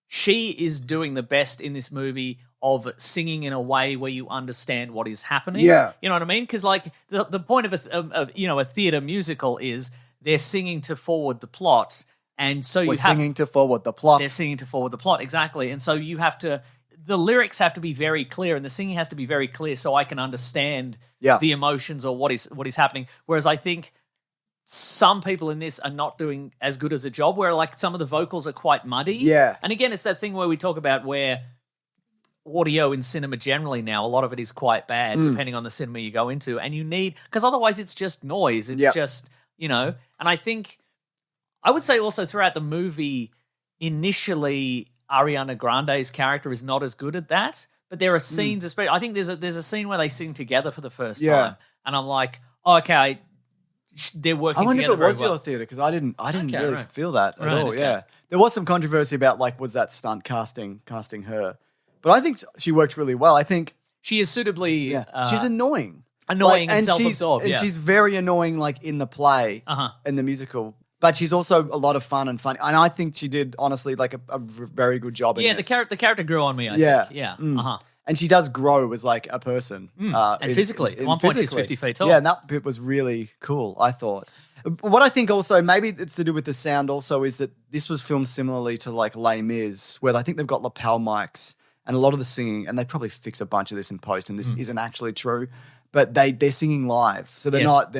she is doing the best in this movie of singing in a way where you understand what is happening. Yeah. You know what I mean? Because like the point of a theater musical is they're singing to forward the plot. And so We're singing to forward the plot. They're singing to forward the plot, exactly. And so you have to, the lyrics have to be very clear and the singing has to be very clear so I can understand the emotions or what is happening. Whereas I think some people in this are not doing as good as a job, where like some of the vocals are quite muddy. Yeah. And again, it's that thing where we talk about where audio in cinema generally now, a lot of it is quite bad depending on the cinema you go into. And you need, because otherwise it's just noise. It's just, and I think, I would say also throughout the movie, initially Ariana Grande's character is not as good at that, but there are scenes, especially, I think there's a scene where they sing together for the first time, and I'm like, okay, they're working. I wonder together if it was very well. your theater because I didn't really right. feel that at all. Okay. Yeah, there was some controversy about like was that stunt casting her, but I think she worked really well. I think she is suitably. She's annoying. And self-absorbed. And she's very annoying, like in the play, in the musical. But she's also a lot of fun and funny. And I think she did, honestly, like a very good job in this. The character grew on me, I think. Yeah. And she does grow as like a person. And physically. At one point, she's 50 feet tall. Yeah, and that bit was really cool, I thought. What I think also, maybe it's to do with the sound also, is that this was filmed similarly to like Les Mis, where I think they've got lapel mics and a lot of the singing, and they probably fix a bunch of this in post, and this isn't actually true, but they're singing live. So they're not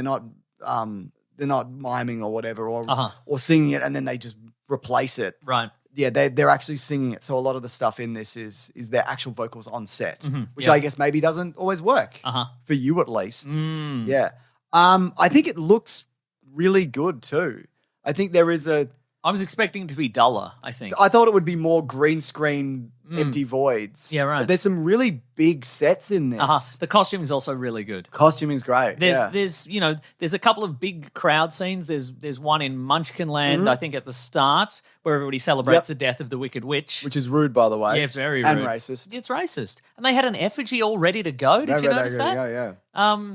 miming or whatever or singing it and then they just replace it. Right. Yeah, they're actually singing it. So a lot of the stuff in this is their actual vocals on set, which I guess maybe doesn't always work for you at least. Yeah. I think it looks really good too. I think there is I was expecting it to be duller, I think. I thought it would be more green screen, empty voids. Yeah, right. But there's some really big sets in this. The costume is also really good. Costuming's great. There's a couple of big crowd scenes. There's one in Munchkinland, I think, at the start, where everybody celebrates the death of the Wicked Witch. Which is rude, by the way. Yeah, it's very rude. And racist. It's racist. And they had an effigy all ready to go. Did you notice that? Yeah.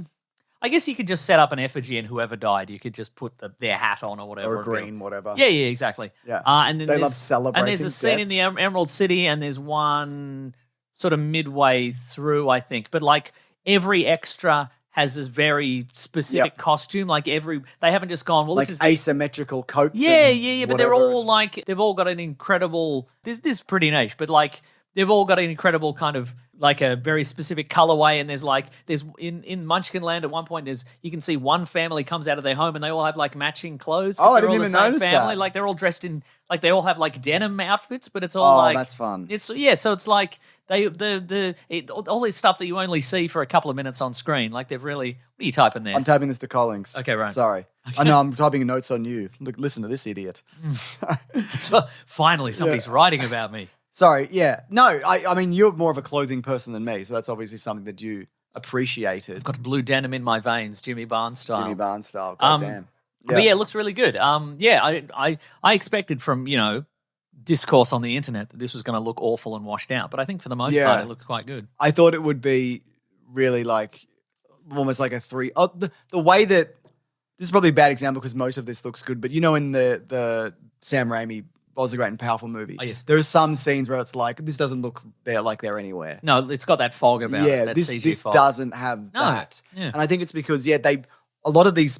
I guess you could just set up an effigy and whoever died, you could just put their hat on or whatever. Or green, whatever. Yeah, exactly. Yeah. And then they love celebrating. And there's a scene in the Emerald City, and there's one sort of midway through, I think. But like every extra has this very specific costume. Like they haven't just gone, well, like this is asymmetrical coats. Yeah. But they're all like, they've all got an incredible, this is pretty niche, but like they've all got an incredible kind of like a very specific colorway. And there's in Munchkinland at one point, you can see one family comes out of their home and they all have like matching clothes. Oh, I they're didn't all even the same notice family. that. Like they're all dressed in, like they all have like denim outfits, but it's all like, that's fun. So it's like all this stuff that you only see for a couple of minutes on screen. Like they've really, what are you typing there? I'm typing this to Collings. Okay, right. Sorry. Okay. I know I'm typing notes on you. Look, listen to this idiot. Finally, somebody's writing about me. Sorry, yeah. No, I mean, you're more of a clothing person than me, so that's obviously something that you appreciated. I've got blue denim in my veins, Jimmy Barnes style. Jimmy Barnes style, goddamn. Yeah. But yeah, it looks really good. I expected from, discourse on the internet that this was going to look awful and washed out, but I think for the most part it looked quite good. I thought it would be really like, almost like a the way that, this is probably a bad example because most of this looks good, but in the Sam Raimi was a great and powerful movie. Oh, yes. There are some scenes where it's like, this doesn't look like they're anywhere. No, it's got that fog about it. That this CG fog. doesn't have that. Yeah. And I think it's because, a lot of these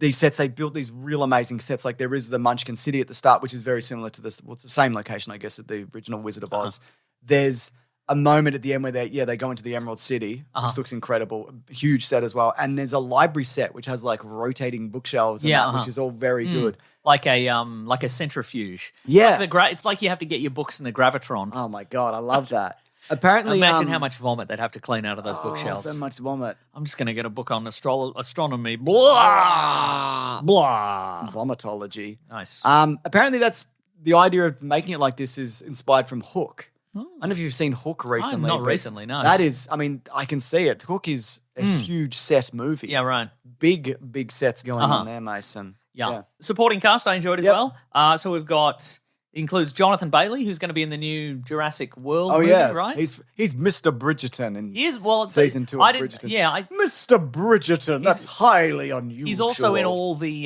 sets, they built these real amazing sets. Like there is the Munchkin City at the start, which is very similar to this. Well, it's the same location, I guess, at the original Wizard of Oz. There's a moment at the end where they go into the Emerald City, which looks incredible. A huge set as well. And there's a library set which has like rotating bookshelves and which is all very good. Like a centrifuge. Yeah. It's like you have to get your books in the gravitron. Oh my God, I love that. Apparently, imagine how much vomit they'd have to clean out of those bookshelves. So much vomit. I'm just going to get a book on astronomy. Blah, blah. Vomitology. Nice. Apparently, that's the idea of making it like this is inspired from Hook. I don't know if you've seen Hook recently. Not recently, no. That is, I mean, I can see it. Hook is a huge set movie. Yeah, right. Big sets going on there, Mason. Yeah. Supporting cast, I enjoyed as well. So we've got includes Jonathan Bailey, who's going to be in the new Jurassic World movie, right? He's Mr. Bridgerton in season 2 of Bridgerton. Mr. Bridgerton. That's highly unusual. He's also in all the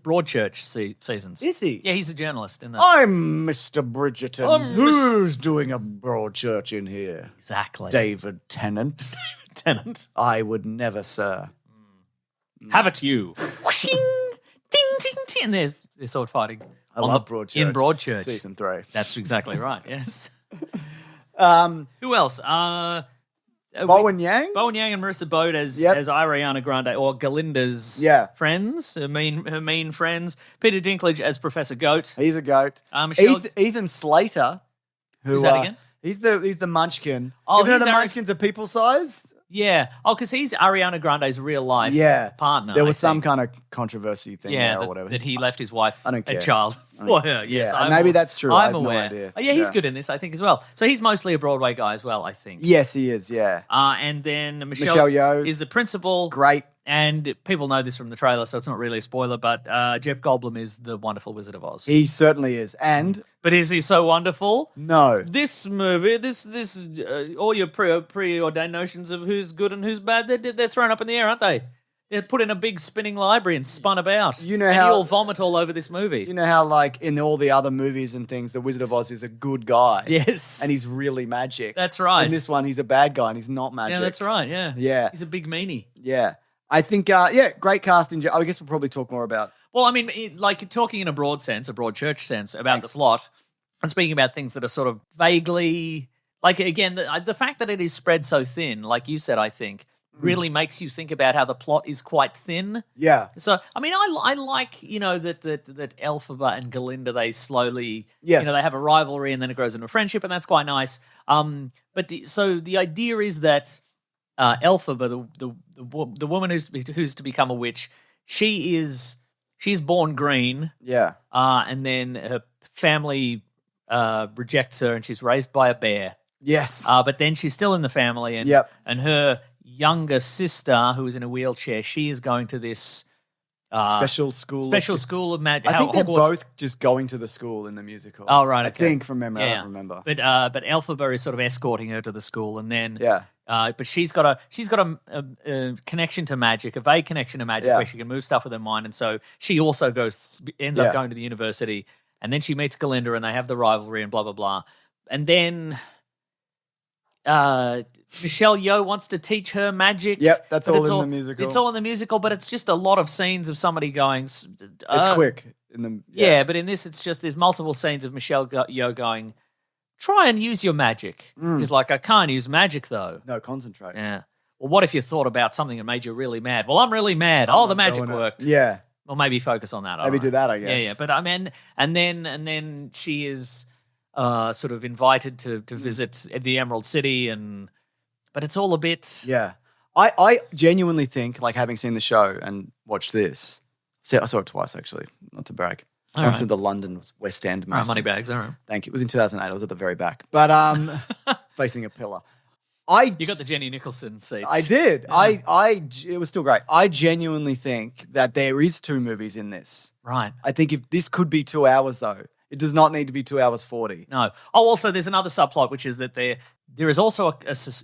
Broadchurch seasons. Is he? Yeah, he's a journalist in that. I'm Mr. Bridgerton. Who's doing a Broadchurch in here? Exactly. David Tennant. Tennant. I would never, sir. Have it you. Ding, ding, ding. And they're sword fighting. I love Broadchurch. In Broadchurch. Season 3. That's exactly right, yes. Who else? Bowen Yang? Bowen Yang and Marissa Bode as Ariana Grande, or Galinda's friends, her mean friends. Peter Dinklage as Professor Goat. He's a goat. Ethan Slater. Who's that again? He's the Munchkin. Oh, even though the Munchkins are people-sized? Yeah. Oh, because he's Ariana Grande's real life partner. There was some kind of controversy thing there or whatever. That he left his wife, I don't care. a child for her. Yes, maybe that's true. I'm I have aware. No idea. Yeah, he's good in this, I think, as well. So he's mostly a Broadway guy as well, I think. Yes, he is, yeah. And then Michelle Yeoh is the principal. Great. And people know this from the trailer, so it's not really a spoiler, but Jeff Goldblum is the wonderful Wizard of Oz. He certainly is. But is he so wonderful? No. This movie, all your preordained notions of who's good and who's bad, they're thrown up in the air, aren't they? They're put in a big spinning library and spun about. You know how you'll vomit all over this movie. You know how, like, in all the other movies and things, the Wizard of Oz is a good guy. Yes. And he's really magic. That's right. In this one, he's a bad guy and he's not magic. Yeah, that's right, yeah. Yeah. He's a big meanie. Yeah. I think, great casting. I guess we'll probably talk more about. Well, I mean, like talking in a broad sense, a broad church sense about the plot, and speaking about things that are sort of vaguely, like, again, the fact that it is spread so thin, like you said, I think, really makes you think about how the plot is quite thin. Yeah. So, I mean, I like, that Elphaba and Galinda, they slowly, they have a rivalry and then it grows into a friendship, and that's quite nice. But the idea is that Elphaba, the woman who's to become a witch, she's born green. Yeah. And then her family rejects her, and she's raised by a bear. Yes. But then she's still in the family, and her younger sister, who is in a wheelchair, she is going to this special school of magic. I think they're both just going to the school in the musical. Oh, right. Okay. I think from memory. I don't remember. But Elphaba is sort of escorting her to the school, and then but she's got a connection to magic, a vague connection to magic, where she can move stuff with her mind, and so she also ends up going to the university, and then she meets Galinda, and they have the rivalry, and blah blah blah, and then Michelle Yeoh wants to teach her magic. Yep, that's all in the musical. It's all in the musical, but it's just a lot of scenes of somebody going. It's quick in the but in this, it's just there's multiple scenes of Michelle Yeoh going, try and use your magic. She's like, I can't use magic though. No, concentrate. Yeah. Well, what if you thought about something that made you really mad? Well, I'm really mad. Oh, the magic worked. Yeah. Well, maybe focus on that. Maybe do that, I guess. Yeah. But I mean, and then she is sort of invited to visit the Emerald City, but it's all a bit. Yeah. I genuinely think, like, having seen the show and watched this, I saw it twice actually, not to brag. I went to the London West End. All right, money bags, all right. Thank you. It was in 2008. I was at the very back, but facing a pillar. You got the Jenny Nicholson seats. I did. Yeah. It was still great. I genuinely think that there is 2 movies in this. Right. I think if this could be 2 hours though, it does not need to be 2 hours 40. No. Oh, also there's another subplot, which is that there is also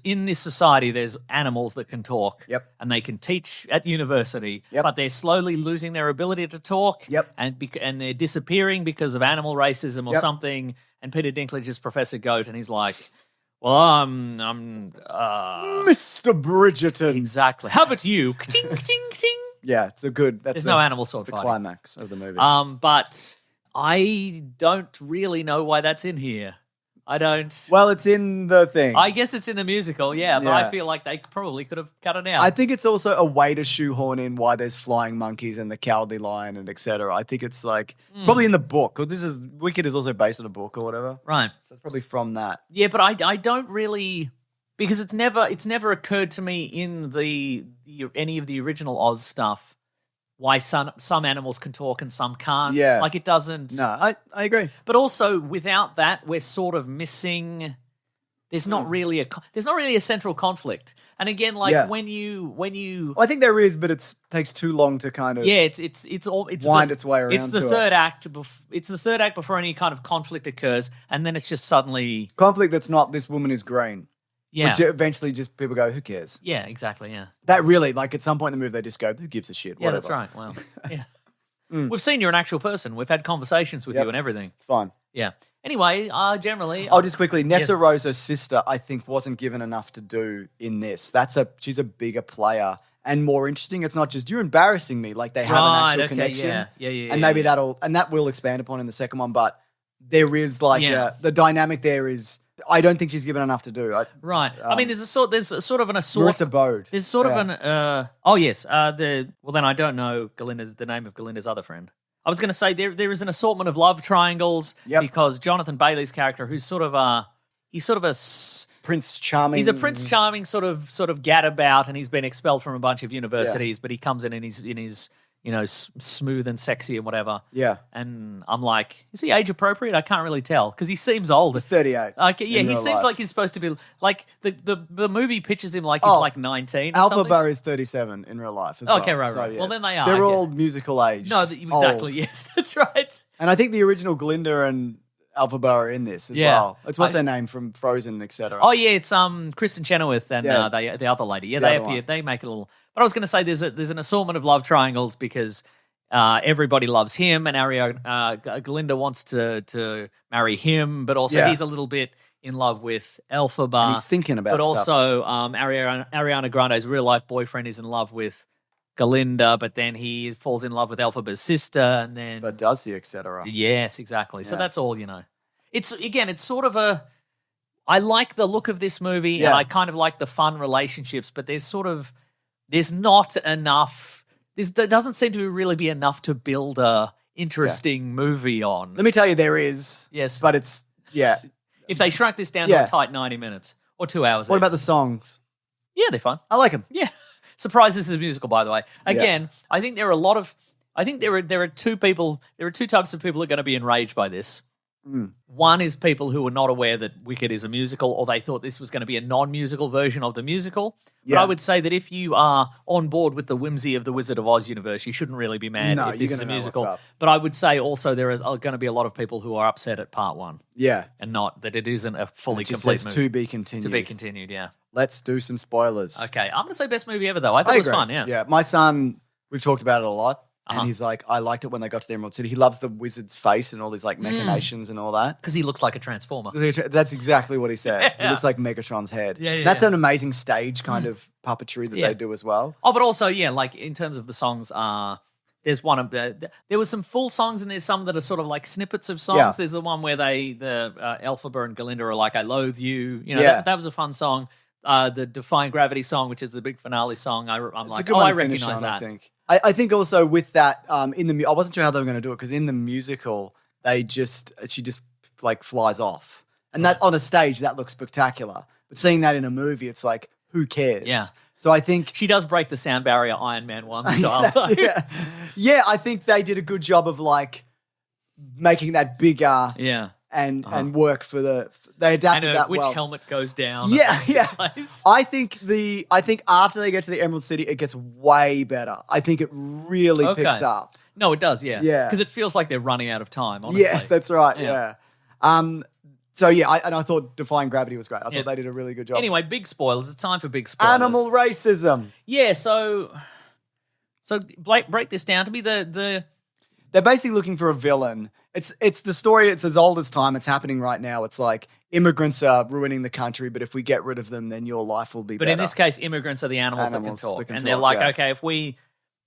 in this society there's animals that can talk. Yep. And they can teach at university. Yep. But they're slowly losing their ability to talk. Yep. And they're disappearing because of animal racism or something. And Peter Dinklage is Professor Goat, and he's like, well, I'm Mr. Bridgerton. Exactly. How about you? Ka-ting, ka-ting, ka-ting. Yeah, it's a good. There's no animal sword fighting. The climax of the movie. But I don't really know why that's in here. I don't. Well, it's in the thing. I guess it's in the musical, but I feel like they probably could have cut it out. I think it's also a way to shoehorn in why there's flying monkeys and the cowardly lion and etc. I think it's like it's probably in the book. Because Wicked is also based on a book or whatever, right? So it's probably from that. Yeah, but I don't really, because it's never occurred to me in any of the original Oz stuff why some animals can talk and some can't. Yeah. Like it doesn't. No, I agree. But also without that, we're sort of missing there's not really a central conflict. And again, like Yeah. when you Well, I think there is, but it takes too long to kind of it's wind its way around. It's the to third it. act. It's the third act before any kind of conflict occurs, and then it's just suddenly Conflict that's not this woman is green. yeah, Which eventually just people go, who cares? yeah, exactly, yeah, That really, like at some point in the movie, they just go, who gives a shit? yeah, Whatever. that's right. Well, yeah, we've seen you're an actual person. We've had conversations with Yep. you and everything. It's fine. Yeah. Anyway, generally, Oh, just quickly, Nessa Yes. Rosa's sister, I think, wasn't given enough to do in this. She's a bigger player and more interesting. It's not just you're embarrassing me. Like they have an Right, actual okay, connection. yeah, And maybe yeah. that will expand upon in the second one. But there is like Yeah. the dynamic there is. I don't think she's given enough to do. Right. I mean, there's a sort of an assortment. Marissa Bode. There's sort of Yeah. an oh yes, then I don't know the name of Galinda's other friend. I was going to say there is an assortment of love triangles Yep. because Jonathan Bailey's character, who's sort of a Prince Charming. he's a Prince Charming sort of gadabout, and he's been expelled from a bunch of universities, but he comes in his smooth and sexy and whatever. Yeah. And I'm like, is he age appropriate? I can't really tell because he seems old. He's 38. Okay, yeah, in he real seems life. like he's supposed to be like the movie pictures him like he's Oh, like 19. Or something. Alpha is 37 in real life as well. Okay, right. So, yeah. Well, then they are. They're okay. all musical age. No, exactly. old. Yes, that's right. And I think the original Glinda and Alphaba are in this as Yeah. well. It's what's their name from Frozen, etc. Oh yeah, it's Kristen Chenoweth and Yeah. the other lady. Yeah, The they other appear. one. They make it a little. But I was going to say there's an assortment of love triangles because everybody loves him, and Glinda wants to marry him, but also Yeah. he's a little bit in love with Elphaba. And he's thinking about But stuff. also, Ariana Grande's real life boyfriend is in love with Galinda, but then he falls in love with Elphaba's sister, and then But does he, etc. yes, exactly. So Yeah. that's all, It's sort of a. I like the look of this movie, and Yeah. I kind of like the fun relationships, but there's not enough. There doesn't seem to really be enough to build a interesting movie on. Let me tell you, there is. Yes. But it's, yeah. If they shrunk this down to Yeah. a tight 90 minutes or 2 hours. What about the songs? Yeah, they're fun. I like them. Yeah. Surprised this is a musical, by the way. Again, I think there are a lot of. I think there are two people. There are two types of people who are going to be enraged by this. One is people who are not aware that Wicked is a musical, or they thought this was going to be a non-musical version of the musical. But Yeah. I would say that if you are on board with the whimsy of the Wizard of Oz universe, you shouldn't really be mad No, if this you're is a gonna know what's musical. up. But I would say also there are going to be a lot of people who are upset at part one Yeah. and not that it isn't a fully It just complete says movie. to be continued. To be continued, yeah. Let's do some spoilers. Okay, I'm going to say best movie ever, though. I thought I it was agree. fun, yeah. Yeah. My son, we've talked about it a lot. Uh-huh. And he's like, I liked it when they got to the Emerald City. He loves the wizard's face and all these like machinations and all that. Because he looks like a transformer. That's exactly what he said. Yeah. It looks like Megatron's head. Yeah, That's yeah. an amazing stage kind of puppetry that Yeah. they do as well. Oh, but also, yeah, like in terms of the songs, there's one of there was some full songs and there's some that are sort of like snippets of songs. Yeah. There's the one where Elphaba and Galinda are like, I loathe you. You know, Yeah. that was a fun song. The Defying Gravity song, which is the big finale song, I'm It's like, a good oh, one I to finish recognize on, that. I think. I think also with that, I wasn't sure how they were going to do it because in the musical, she just like flies off. And that on a stage, that looks spectacular. But seeing that in a movie, it's like, who cares? Yeah. So I think She does break the sound barrier Iron Man 1 style. yeah, I think they did a good job of like making that bigger Yeah. and work for they And adapted that which well. helmet goes down. Yeah, at the yeah. place. I think after they get to the Emerald City, it gets way better. I think it really Okay. picks up. No, it does, yeah. Yeah. Because it feels like they're running out of time, honestly. Yes, that's right. Yeah. Yeah. So yeah, I thought Defying Gravity was great. I Yeah. thought they did a really good job. Anyway, big spoilers. It's time for big spoilers. Animal racism. Yeah, so Blake, break this down to me. The They're basically looking for a villain. It's the story. It's as old as time. It's happening right now. It's like immigrants are ruining the country, but if we get rid of them, then your life will be but better. in this case, immigrants are the animals that Animals can talk, that can and they're talk, like, yeah. okay,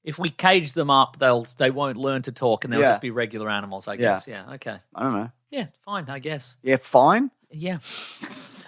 if we cage them up, they won't learn to talk, and they'll Yeah. just be regular animals, I guess. Yeah. Okay. I don't know. Yeah. Fine. I guess. Yeah, fine. Yeah.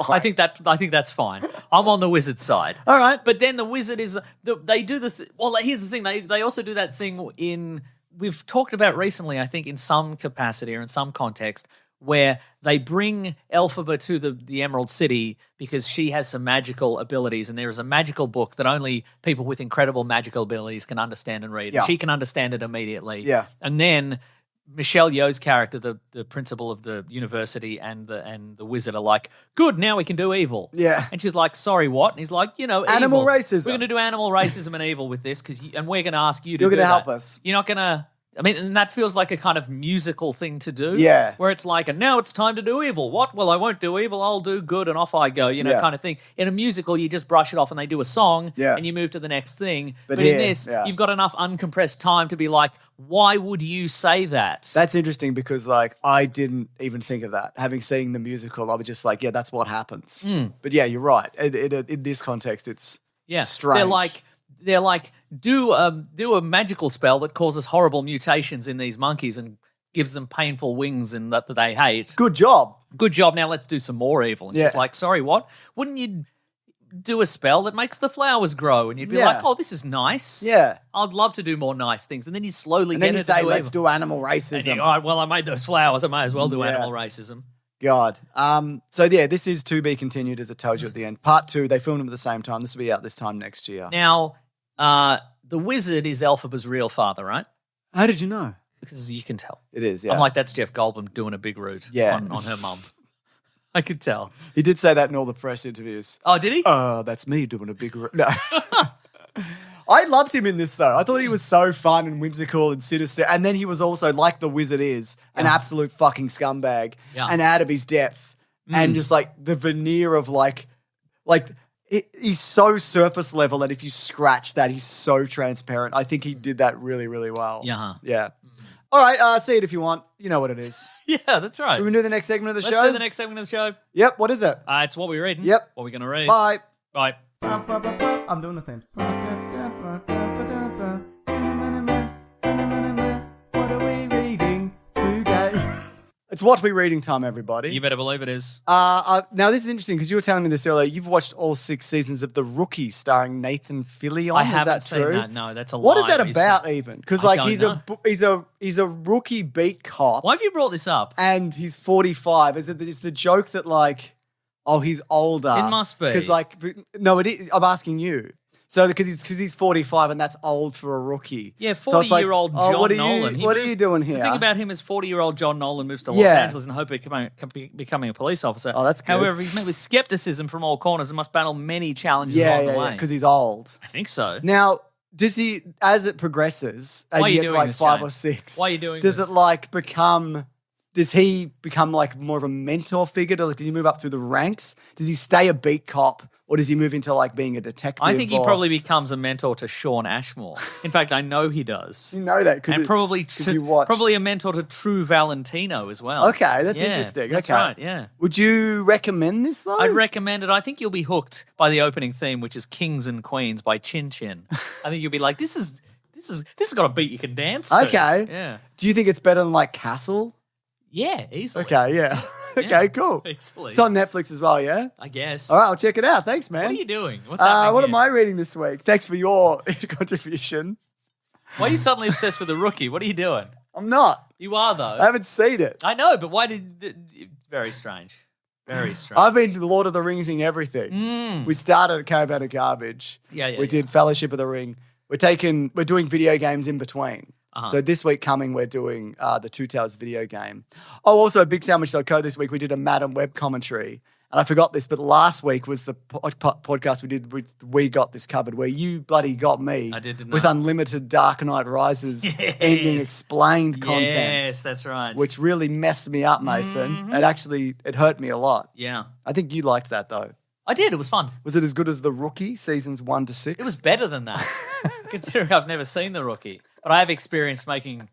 I think that's fine. I'm on the wizard side. All right. But then the wizard is they do well. Here's the thing. They also do that thing we've talked about recently. I think in some capacity or in some context where they bring Elphaba to the Emerald City because she has some magical abilities, and there is a magical book that only people with incredible magical abilities can understand and read. Yeah. She can understand it immediately. Yeah. And then Michelle Yeoh's character, the principal of the university, and the wizard are like, good, now we can do evil. Yeah. And she's like, sorry, what? And he's like, Animal evil. racism. We're going to do animal racism and evil with this, and we're going to ask you to You're do going to help that. us. You're not going to... I mean, and that feels like a kind of musical thing to do. Yeah. Where it's like, and now it's time to do evil. What? Well, I won't do evil. I'll do good, and off I go, kind of thing. In a musical, you just brush it off and they do a song, and you move to the next thing. But here, in this, you've got enough uncompressed time to be like, why would you say that? That's interesting because, like, I didn't even think of that. Having seen the musical, I was just like, yeah, that's what happens. But yeah, you're right. In this context, it's strange. They're like, do a magical spell that causes horrible mutations in these monkeys and gives them painful wings and that they hate. Good job. Good job. Now let's do some more evil. And she's like, sorry, what? Wouldn't you do a spell that makes the flowers grow? And you'd be like, oh, this is nice. Yeah. I'd love to do more nice things. And then you slowly and get then you it say, to do let's evil. do animal racism. And all right, well, I made those flowers. I might as well do animal racism. God. So yeah, this is to be continued, as it tells you at the end. Part 2, they filmed them at the same time. This will be out this time next year. Now, the wizard is Elphaba's real father, right? How did you know? Because you can tell. It is, yeah. I'm like, that's Jeff Goldblum doing a big root on her mum. I could tell. He did say that in all the press interviews. Oh, did he? That's me doing a big root. No. I loved him in this, though. I thought he was so fun and whimsical and sinister. And then he was also, like the wizard is, an absolute fucking scumbag and out of his depth. And just like the veneer of like he's so surface level that if you scratch that, he's so transparent. I think he did that really, really well. Yeah. All right, see it if you want. You know what it is. Yeah, that's right. Should we do the next segment of the show? Let's do the next segment of the show. Yep, what is it? It's what we're reading. Yep. What we're going to read. Bye. Bye. I'm doing the thing. What are we reading today? It's what we're reading time, everybody. You better believe it is. Now, this is interesting because you were telling me this earlier. You've watched all 6 seasons of The Rookie starring Nathan Fillion. I haven't seen that. No, that's a lie. What is that about even? Because like he's know. a rookie beat cop. Why have you brought this up? And he's 45. Is the joke that like, oh, he's older? It must be. Because like, no, it is. I'm asking you. So because he's 45 and that's old for a rookie. Yeah, 40-year-old John Nolan. What are you doing here? The thing about him is 40-year-old John Nolan moves to Los Angeles in the hope of becoming a police officer. Oh, that's good. However, he's met with skepticism from all corners and must battle many challenges along the way. Because he's old. I think so. Now, does he, as it progresses, as you get to like 5 or 6, why are you doing does this? it like does he become like more of a mentor figure? Does he move up through the ranks? Does he stay a beat cop? Or does he move into like being a detective? I think he probably becomes a mentor to Sean Ashmore. In fact, I know he does. You know that and probably a mentor to True Valentino as well. Okay, that's interesting. That's right. Yeah. Would you recommend this though? I'd recommend it. I think you'll be hooked by the opening theme, which is "Kings and Queens" by Chin Chin. I think you'll be like, this has got a beat you can dance to. Okay. Yeah. Do you think it's better than like Castle? Yeah, easily. Okay. Yeah. Okay, cool. Easily. It's on Netflix as well, yeah? I guess. All right, I'll check it out. Thanks, man. What are you doing? What's happening What here? am I reading this week? Thanks for your contribution. Why are you suddenly obsessed with The Rookie? What are you doing? I'm not. You are, though. I haven't seen it. I know, but why did... Very strange. Very strange. I've been Lord of the Ringsing everything. We started at Caravan of Garbage. We did Fellowship of the Ring. We're doing video games in between. So this week coming, we're doing the Two Towers video game. Oh, also BigSandwich.co this week, we did a Madam Web commentary. And I forgot this, but last week was the podcast we did with We Got This Covered, where you bloody got me with unlimited Dark Knight Rises ending explained content. Yes, that's right. Which really messed me up, Mason. It hurt me a lot. Yeah. I think you liked that, though. I did. It was fun. Was it as good as The Rookie, seasons 1 to 6? It was better than that, considering I've never seen The Rookie. But I have experienced making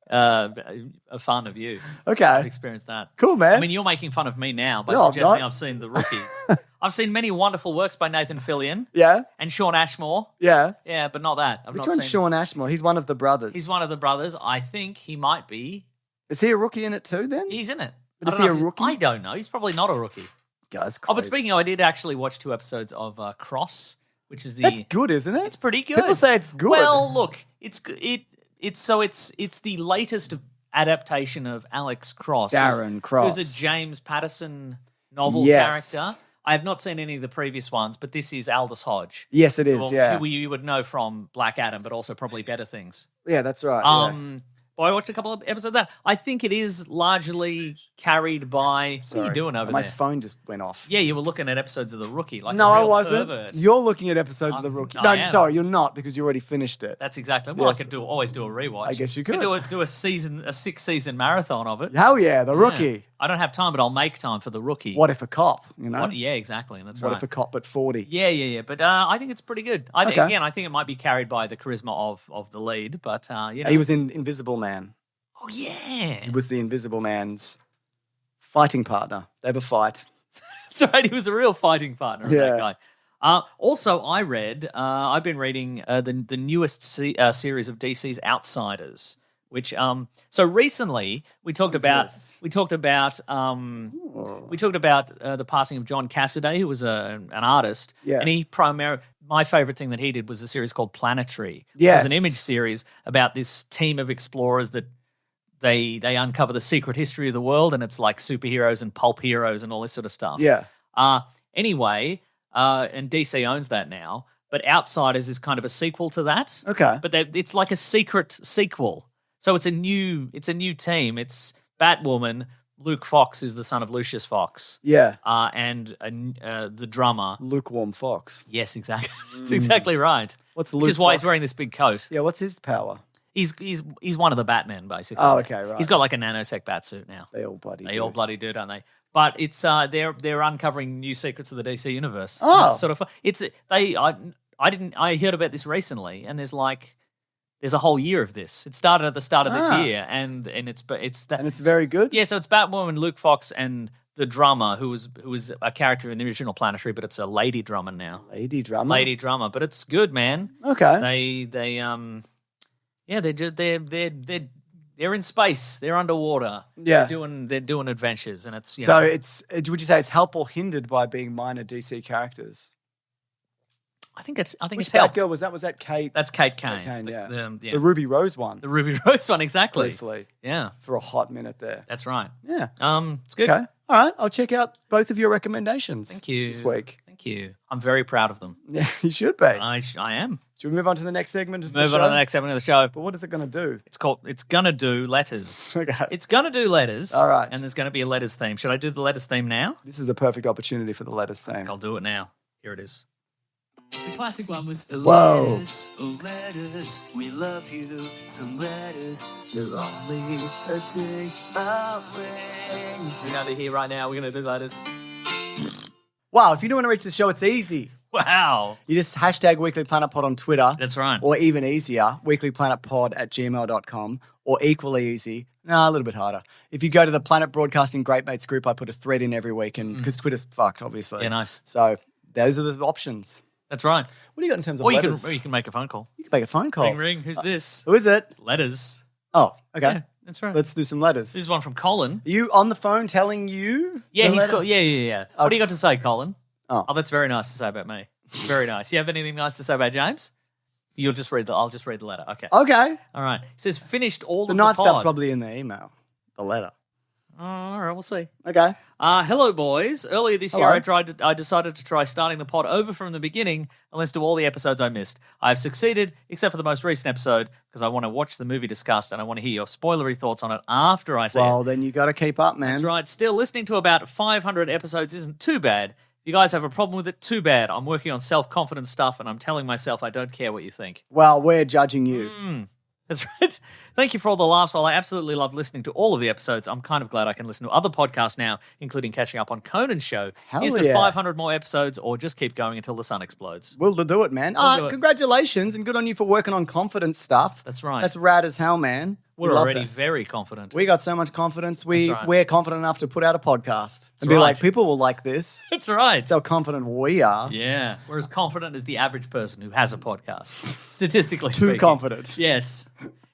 a fun of you. Okay. I've experienced that. Cool, man. I mean, you're making fun of me now by suggesting I've seen The Rookie. I've seen many wonderful works by Nathan Fillion. Yeah. And Sean Ashmore. Yeah. Yeah, but not that. Which one's Sean Ashmore? He's one of the brothers. He's one of the brothers. I think he might be. Is he a rookie in it too, then? He's in it. But is he a rookie? I don't know. He's probably not a rookie. That's crazy. Oh, but speaking of, I did actually watch 2 episodes of Cross, which is That's good, isn't it? It's pretty good. People say it's good. Well, look, it's good. It's the latest adaptation of Alex Cross. Darren Cross. Who's a James Patterson novel character. I have not seen any of the previous ones, but this is Aldous Hodge. Yes, it is, Who you would know from Black Adam, but also probably better things. Yeah, that's right. I watched a couple of episodes of that. I think it is largely carried by. What are you doing over My there? phone just went off. Yeah, you were looking at episodes of The Rookie. Like No, a I real wasn't. pervert. You're looking at episodes of The Rookie. I No, am. sorry, you're not because you already finished it. That's exactly. Well, Yes. I could always do a rewatch. I guess you could. Do a 6-season marathon of it. Hell yeah, The Rookie. I don't have time, but I'll make time for The Rookie. What if a cop? You know. Yeah, exactly. That's What right. if a cop at 40? Yeah. But I think it's pretty good. Okay. Again, I think it might be carried by the charisma of the lead, but you know. He was in Invisible Man. Oh yeah. He was the Invisible Man's fighting partner. They have a fight. That's right. He was a real fighting partner. Of Yeah. that guy. Also, I read. I've been reading the newest series of DC's Outsiders, which so recently we talked about this? we talked about the passing of John Cassaday, who was an artist. Yeah. And my favorite thing that he did was a series called Planetary. Yes. It was an image series about this team of explorers that they uncover the secret history of the world, and it's like superheroes and pulp heroes and all this sort of stuff. Yeah. Anyway, and DC owns that now, but Outsiders is kind of a sequel to that. Okay. But it's like a secret sequel. So it's a new team. It's Batwoman. Luke Fox is the son of Lucius Fox. Yeah. And the drummer. Lukewarm Fox. Yes, exactly. That's exactly right. What's Which Luke is why Fox? he's wearing this big coat. Yeah, what's his power? He's one of the Batmen, basically. Oh, okay, right. He's got like a nanotech batsuit now. They all bloody They do. all bloody do, don't they? But it's they're uncovering new secrets of the DC universe. Oh. It's sort of I heard about this recently, and there's a whole year of this. It started at the start of this year, and it's that. And it's very good? Yeah, so it's Batwoman, Luke Fox, and the drummer who was a character in the original Planetary, but it's a lady drummer now. Lady drummer? Lady drummer, but it's good, man. Okay. They're in space. They're underwater. Yeah. They're doing adventures, and it's So would you say it's helped or hindered by being minor DC characters? I think it's Which helped. Batgirl was that? Was that Kate? That's Kate Kane. Kane, yeah. The The Ruby Rose one. the Ruby Rose one, exactly. Briefly. Yeah, For a hot minute there. that's right. Yeah. It's good. Okay. All right. I'll check out both of your recommendations. Thank you. This week. Thank you. I'm very proud of them. Yeah, you should be. I am. Should we move on to the next segment of the Move show? on to the next segment of the show. But what is it going to do? It's gonna do letters. Okay. It's gonna do letters. All right. And there's gonna be a letters theme. Should I do the letters theme now? This is the perfect opportunity for the letters theme. I'll do it now. Here it is. The classic one was Whoa. letters, we love you. Some letters, they're only a day away. We're going to hear right now. We're gonna do letters. Wow. If you don't want to reach the show, it's easy. Wow. You just hashtag Weekly Planet Pod on Twitter. That's right. Or even easier, weeklyplanetpod@gmail.com. Or equally easy, a little bit harder. If you go to the Planet Broadcasting Great Mates group, I put a thread in every week, and because Twitter's fucked, obviously. Yeah, nice. So those are the options. That's right. What do you got in terms of Or letters? you can make a phone call. You can make a phone call. Ring, ring. Who's this? Who is it? Letters. Oh, okay. Yeah, that's right. Let's do some letters. This is one from Colin. Are you on the phone telling you? Yeah, the he's letter? got. Yeah. What do you got to say, Colin? Oh. That's very nice to say about me. Very nice. You have anything nice to say about James? I'll just read the letter. Okay. Okay. All right. It says finished all The of nice the stuff's pod. probably in the email. The letter. All right, we'll see. Okay. Hello, boys. Earlier this year, Hello. I decided to try starting the pod over from the beginning and listen to all the episodes I missed. I've succeeded, except for the most recent episode, because I want to watch the movie discussed and I want to hear your spoilery thoughts on it after I see it. Well, then you got to keep up, man. That's right. Still, listening to about 500 episodes isn't too bad. If you guys have a problem with it, too bad. I'm working on self-confidence stuff and I'm telling myself I don't care what you think. Well, we're judging you. That's right. Thank you for all the laughs. While I absolutely love listening to all of the episodes, I'm kind of glad I can listen to other podcasts now, including catching up on Conan's show. Hell Here's to yeah. 500 more episodes or just keep going until the sun explodes. We'll do it, man. We'll do it. Congratulations and good on you for working on confidence stuff. That's right. That's rad as hell, man. We We're love already that. very confident. We got so much confidence. That's right. We're confident enough to put out a podcast and be right. like, people will like this. That's right. That's how confident we are. Yeah. We're as confident as the average person who has a podcast, statistically Too speaking. confident. Yes.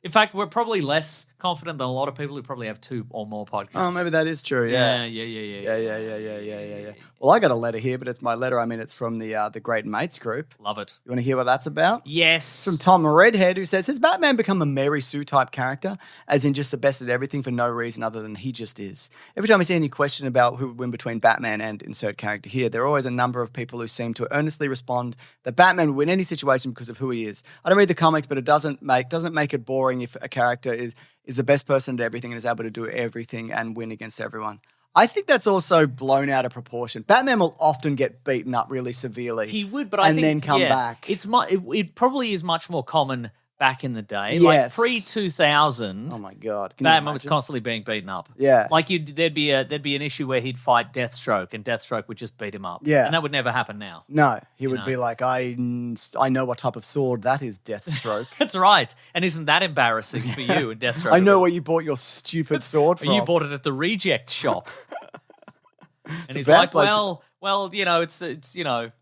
In fact, we're probably less confident than a lot of people who probably have 2 or more podcasts. Oh, maybe that is true. Yeah. Yeah. Well, I got a letter here, but it's my letter. I mean, it's from the Great Mates group. Love it. You want to hear what that's about? Yes. From Tom Redhead, who says, has Batman become a Mary Sue type character, as in just the best at everything for no reason other than he just is? Every time I see any question about who would win between Batman and insert character here, there are always a number of people who seem to earnestly respond that Batman would win any situation because of who he is. I don't read the comics, but it doesn't make it boring if a character is is the best person at everything and is able to do everything and win against everyone. I think that's also blown out of proportion. Batman will often get beaten up really severely. He would, but I think then come back. It probably is much more common back in the day. Yes. Like pre-2000. Oh my God. Can you Batman was imagine? constantly being beaten up. Yeah. Like there'd be an issue where he'd fight Deathstroke and Deathstroke would just beat him up. Yeah. And that would never happen now. No, he would know. be like, I know what type of sword that is, Deathstroke. That's right. And isn't that embarrassing for you and Deathstroke? I know where you bought your stupid sword from. You bought it at the reject shop. And he's bad like, place well, you know, it's it's the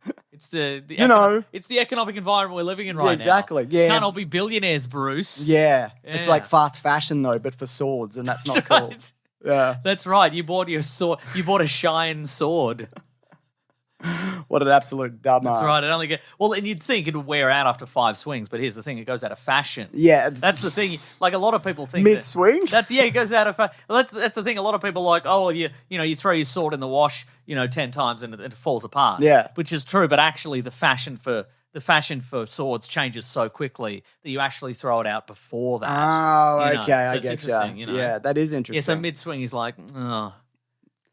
it's the economic environment we're living in right now. exactly. Yeah. Can't all be billionaires, Bruce. Yeah. It's Yeah. like fast fashion, though, but for swords, and that's not That's cool. right. Yeah. That's right. You bought your sword. You bought a Shine sword. What an absolute dumbass. That's right. It only and you'd think it would wear out after 5 swings, but here's the thing: it goes out of fashion. Yeah. That's the thing. Like a lot of people think mid-swing? It goes out of fashion. Well, that's the thing. A lot of people are like, oh, well, you throw your sword in the wash, 10 times and it falls apart. Yeah. Which is true, but actually the fashion for swords changes so quickly that you actually throw it out before that. Oh, you know. okay. So I it's get interesting, you. you know. Yeah, that is interesting. Yeah, so mid-swing he's like, oh,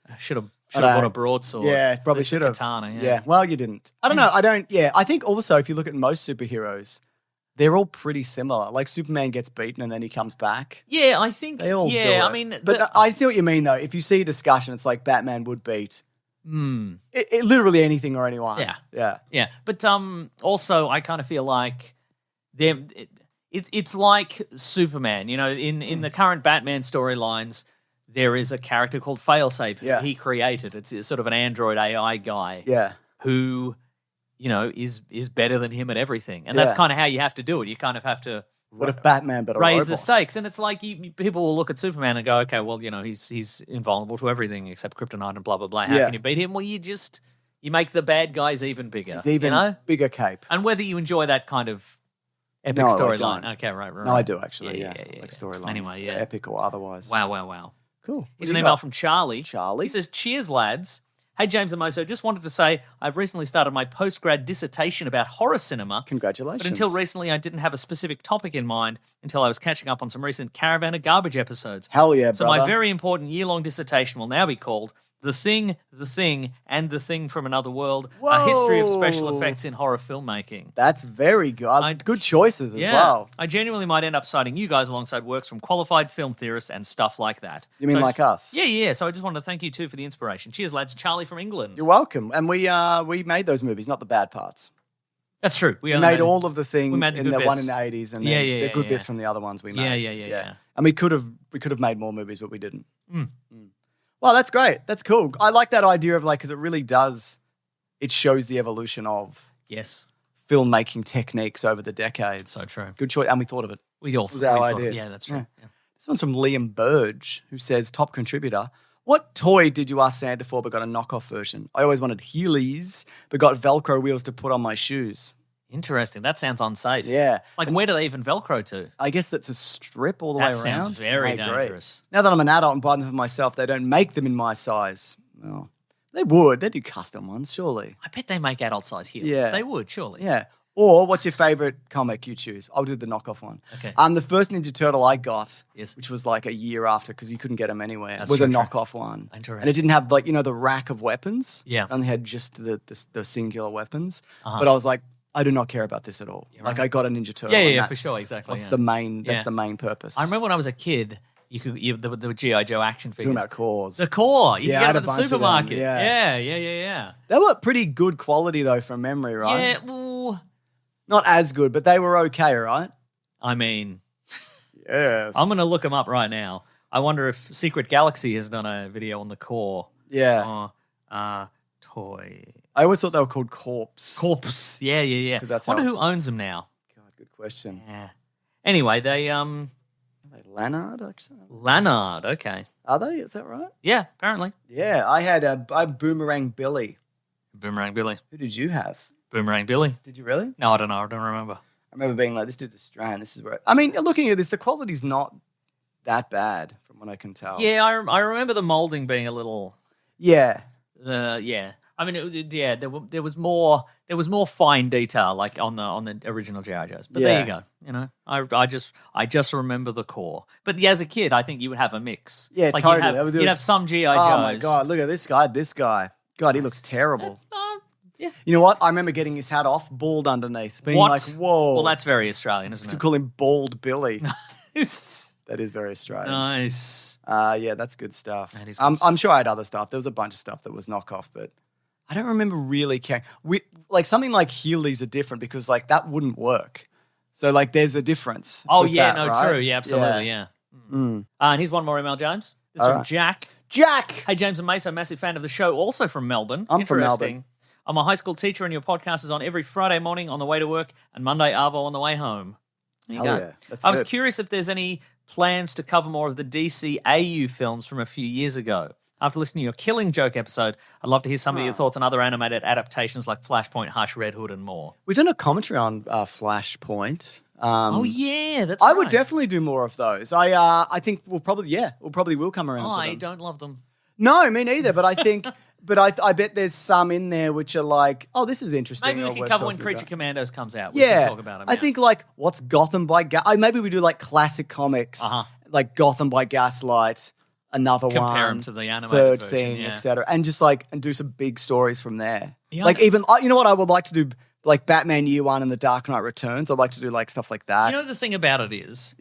I should have I bought know. a broadsword. Yeah, probably At least a should have. katana, Yeah. Well, you didn't. I don't know. I think also if you look at most superheroes, they're all pretty similar. Like Superman gets beaten and then he comes back. Yeah, I think. They all do yeah, it. I mean, But I see what you mean, though. If you see a discussion, it's like Batman would beat literally anything or anyone. Yeah. Yeah. yeah. But also, I kind of feel like it's like Superman. In the current Batman storylines, there is a character called Failsafe who he created. It's sort of an android AI guy. Yeah. Who, is better than him at everything, and that's kind of how you have to do it. You kind of have to. What if Batman but a raise robot? the stakes, and it's like people will look at Superman and go, okay, well, he's invulnerable to everything except kryptonite and blah blah blah. How can you beat him? Well, you make the bad guys even bigger. It's even bigger cape. And whether you enjoy that kind of epic No, I storyline, don't. okay, right. No, I do actually. Yeah. yeah. Like storylines. Anyway, yeah. Epic or otherwise. Wow. Cool. Here's an email from Charlie. Charlie. He says, cheers, lads. Hey, James and Moso, just wanted to say I've recently started my postgrad dissertation about horror cinema. Congratulations. But until recently, I didn't have a specific topic in mind until I was catching up on some recent Caravan of Garbage episodes. Hell yeah, So brother. my very important year-long dissertation will now be called The Thing, and The Thing from Another World, A History of Special Whoa. Effects in Horror Filmmaking. That's very good. Good choices as well. I genuinely might end up citing you guys alongside works from qualified film theorists and stuff like that. You mean So like us? Yeah. So I just wanted to thank you too for the inspiration. Cheers, lads. Charlie from England. You're welcome. And we made those movies, not the bad parts. That's true. We made all of the thing we made the in good the one bits. in the 80s and Yeah, then yeah, the good yeah. bits from the other ones we made. Yeah. And we could have made more movies, but we didn't. Well, that's great. That's cool. I like that idea of because it really does, it shows the evolution of Yes. filmmaking techniques over the decades. So true. Good choice. And we thought of it. We also was our we thought- idea. Yeah, that's true. Yeah. Yeah. This one's from Liam Burge, who says, top contributor, what toy did you ask Santa for but got a knockoff version? I always wanted Heelys, but got Velcro wheels to put on my shoes. Interesting. That sounds unsafe. Yeah. Like, where do they even Velcro to? I guess that's a strip all the That way around. sounds very I agree. dangerous. Now that I'm an adult and buying them for myself, they don't make them in my size. Well, they would. They do custom ones, surely. I bet they make adult size heels. Yeah. They would, surely. Yeah. Or what's your favorite comic you choose? I'll do the knockoff one. Okay. The first Ninja Turtle I got, Yes. which was like a year after because you couldn't get them anywhere, That's was true, a true. knockoff one. Interesting. And it didn't have the rack of weapons. Yeah. It only had just the singular weapons. Uh-huh. But I was like, I do not care about this at all. Yeah, Like right. I got a Ninja Turtle. Yeah, and for that's sure, exactly. That's yeah. the main. That's Yeah. the main purpose. I remember when I was a kid, the GI Joe action Talking figures. about cores. The core. You Yeah, I can had get a it at bunch the of them, supermarket. yeah. Yeah. They were pretty good quality though, from memory, right? Yeah. Ooh. Not as good, but they were okay, right? I mean, Yes. I'm going to look them up right now. I wonder if Secret Galaxy has done a video on the core. Yeah. Toy. I always thought they were called Corpse. Corpse. Yeah. 'Cause that's Wonder how who it's- owns them now. God, good question. Yeah. Anyway, they Are they Lannard? Actually? Lannard. Okay. Are they? Is that right? Yeah. Apparently. Yeah, I had a Boomerang Billy. Boomerang Billy. Who did you have? Boomerang Billy. Did you really? No, I don't know. I don't remember. I remember being like, this dude's Australian. This is where. I mean, looking at this, the quality's not that bad from what I can tell. Yeah, I remember the molding being a little. Yeah. Yeah. I mean, yeah, there was more fine detail like on the original G.I. Joes. But there you go. You know, I just remember the core. But yeah, as a kid, I think you would have a mix. Yeah, like totally. You'd have some G.I. Joes. Oh my god, look at this guy. This guy. God, he looks terrible. Yeah. You know what? I remember getting his hat off, bald underneath, being What? like, "Whoa!" Well, that's very Australian, isn't to it? call him Bald Billy. Nice. That is very Australian. Nice. Yeah, that's good stuff. That is good I'm sure I had other stuff. There was a bunch of stuff that was knockoff, but I don't remember really caring. Like something like Heelys are different because like that wouldn't work. So like there's a difference. Oh with yeah, that, no, right? true, yeah, absolutely, yeah. And here's one more email, James. This is All from right. Jack. Jack. Hey, James and Maso, massive fan of the show, also from Melbourne. I'm from Interesting. Melbourne. I'm a high school teacher, and your podcast is on every Friday morning on the way to work and Monday Arvo on the way home. There you Hell go. yeah, that's I was good. curious if there's any plans to cover more of the DC AU films from a few years ago. After listening to your Killing Joke episode, I'd love to hear some of your thoughts on other animated adaptations like Flashpoint, Hush, Red Hood, and more. We've done a commentary on Flashpoint. Oh yeah, that's I right. would definitely do more of those. I think we'll probably will come around to I them. don't love them. No, me neither. But I think, I bet there's some in there which are like, oh, this is interesting. Maybe or we can worth cover when talking Creature about. Commandos comes out. We Yeah, can talk about them. I think like what's Gotham by maybe we do like classic comics, like Gotham by Gaslight, another Compare one, them to the animated third version, thing, yeah. etc. And just like and do some big stories from there. Yeah, like even you know what I would like to do, like Batman Year One and The Dark Knight Returns. I'd like to do like stuff like that. You know, the thing about it is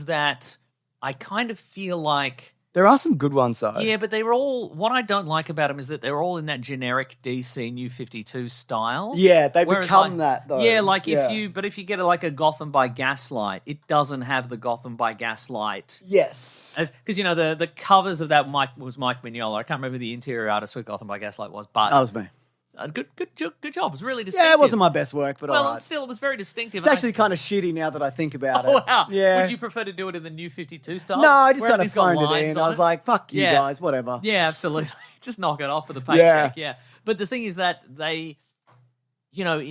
that I kind of feel like... There are some good ones though. Yeah, but they're all... What I don't like about them is that they're all in that generic DC New 52 style. Yeah, they Whereas, become like, that though. Yeah, like if you get like a Gotham by Gaslight, it doesn't have the Gotham by Gaslight. Yes. Because, you know, the covers of that was Mike Mignola. I can't remember who the interior artist for Gotham by Gaslight was, but... That was me. Good job. It was really distinctive. Yeah, it wasn't my best work, but Well, all right. still, it was very distinctive. It's actually kind of shitty now that I think about it. Oh, wow. Yeah. Would you prefer to do it in the New 52 style? No, I just Where kind of everything's got phoned it lines in. on I was like, fuck you Yeah. guys, whatever. Yeah, absolutely. Just knock it off for the paycheck. Yeah. But the thing is that they, you know,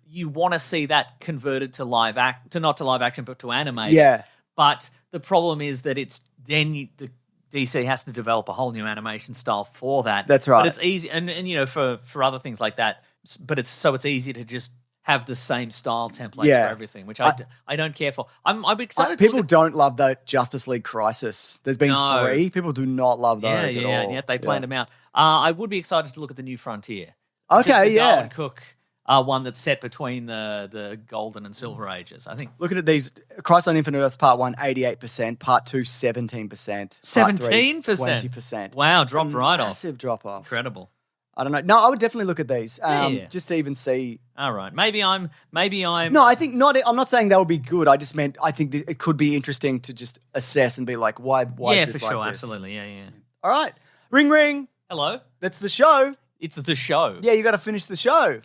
you want to see that converted to not to live action, but to animated. Yeah. But the problem is that it's then the DC has to develop a whole new animation style for that. That's right. But it's easy, and you know, for other things like that. But it's easy to just have the same style templates Yeah. for everything, which I don't care for. I'm excited. People don't love the Justice League Crisis. There's been No. 3. People do not love those at all. and yet they planned them out. I would be excited to look at the New Frontier. Okay, Just the yeah. Darwin Cook one that's set between the Golden and Silver Ages. I think Looking at these, Christ on Infinite Earths Part 1, 88%, Part 2, 17%, 17%? 20%. Wow, dropped right off. Massive drop off. Incredible. I don't know. No, I would definitely look at these. Yeah. Just to even see. All right, maybe I'm. No, I think not. I'm not saying that would be good. I just meant I think it could be interesting to just assess and be like, why yeah, is for this sure, like this? absolutely, yeah. All right, ring ring. Hello, That's the show. it's the show. Yeah, you got to finish the show.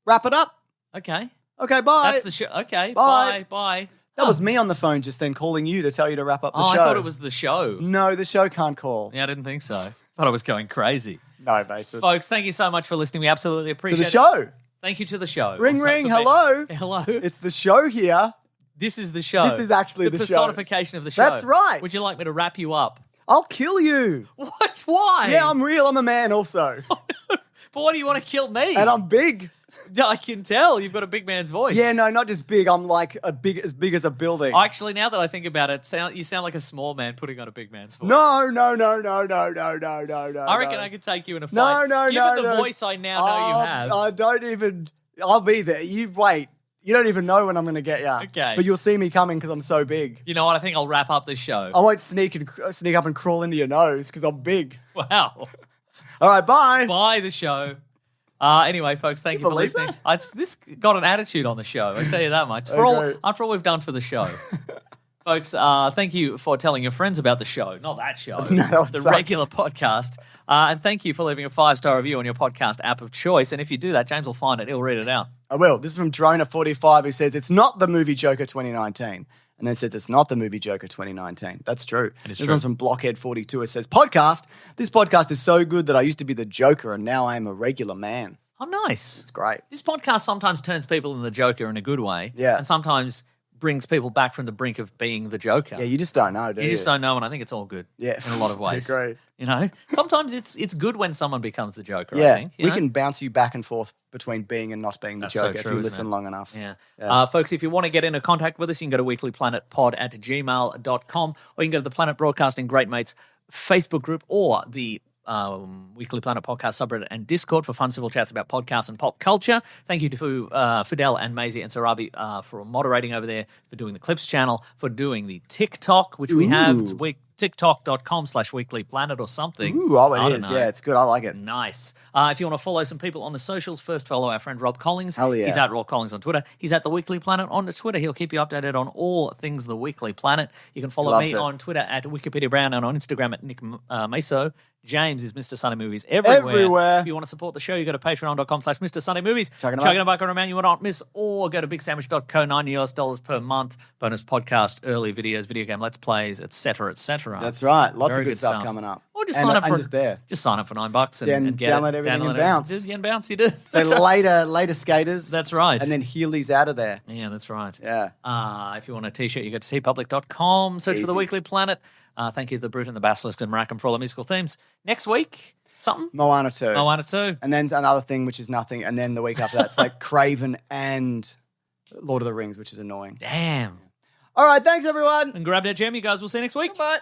Wrap it up. Okay, Okay, bye. that's the show. Okay, Bye. bye. That was me on the phone just then calling you to tell you to wrap up the Oh, show. I thought it was the show. No, the show can't call. Yeah, I didn't think so. Thought I was going crazy. No, basically. Folks, thank you so much for listening. We absolutely To appreciate the it. show. Thank you to the show. Ring Also ring. for being- Hello. Hello. It's the show here. This is the show. This is actually the show. personification of the show. That's right. Would you like me to wrap you up? I'll kill you. What? Why? Yeah, I'm real. I'm a man also. But why do you want to kill me? And I'm big. I can tell you've got a big man's voice. Yeah, no, not just big. I'm like as big as a building. Actually, now that I think about it, you sound like a small man putting on a big man's voice. No. I reckon I could take you in a fight. Given the voice I now know you have. I don't even. I'll be there. You wait. You don't even know when I'm going to get you. Okay. But you'll see me coming because I'm so big. You know what? I think I'll wrap up this show. I won't sneak up and crawl into your nose because I'm big. Wow. All right, bye. Bye, the show. Anyway, folks, thank you for believe listening. that? This got an attitude on the show. I tell you that much. Okay. After all we've done for the show. Folks, thank you for telling your friends about the show. Not that show. No, that the sucks. regular podcast. And thank you for leaving a 5-star review on your podcast app of choice. And if you do that, James will find it. He'll read it out. I will. This is from Drona45 who says it's not the movie Joker 2019. And then says it's not the movie Joker 2019. That's true. is This true. one's from Blockhead42. It says, podcast. This podcast is so good that I used to be the Joker and now I am a regular man. Oh, nice. It's great. This podcast sometimes turns people into the Joker in a good way. Yeah. And sometimes brings people back from the brink of being the Joker. Yeah, you just don't know, do you? You just don't know, and I think it's all good. Yeah. In a lot of ways. I agree. You know, sometimes it's good when someone becomes the Joker. Yeah, I think we can bounce you back and forth between being and not being the That's so Joker true, if you isn't listen it? long enough. Yeah. Folks, if you want to get into contact with us, you can go to weeklyplanetpod@gmail.com, or you can go to the Planet Broadcasting Great Mates Facebook group or the Weekly Planet podcast subreddit and Discord for fun civil chats about podcasts and pop culture. Thank you to Fidel and Maisie and Sarabi for moderating over there, for doing the Clips channel, for doing the TikTok, which we have. It's TikTok.com/weeklyplanet or something. Ooh, oh, I it don't is. know. Yeah, it's good. I like it. Nice. If you want to follow some people on the socials, first follow our friend Rob Collins. Hell yeah. He's at Rob Collins on Twitter. He's at The Weekly Planet on Twitter. He'll keep you updated on all things The Weekly Planet. You can follow me on Twitter at Wikipedia Brown and on Instagram at Nick Meso. James is Mr. Sunday Movies everywhere. If you want to support the show, you go to patreon.com/Mr. Sunday Movies. Chugging a buck on a man you will not miss, or go to bigsandwich.co, $90 per month. Bonus podcast, early videos, video game let's plays, etc., etc. That's right. Lots Very of good good stuff stuff. coming up. Or just sign up for just there. Just sign up for $9 and get download it. everything and it. bounce. Yeah, and bounce. You do. So later skaters. That's right. And then Healy's out of there. Yeah, that's right. Yeah. If you want a t-shirt, you go to tpublic.com, search for The Easy. Weekly Planet. Thank you to The Brute and the Basilisk and Markham for all the musical themes. Next week, something? Moana 2. Moana 2. And then another thing, which is nothing. And then the week after that, it's like Craven and Lord of the Rings, which is annoying. Damn. All right. Thanks, everyone. And grab that gem, you guys. We'll see you next week. Bye.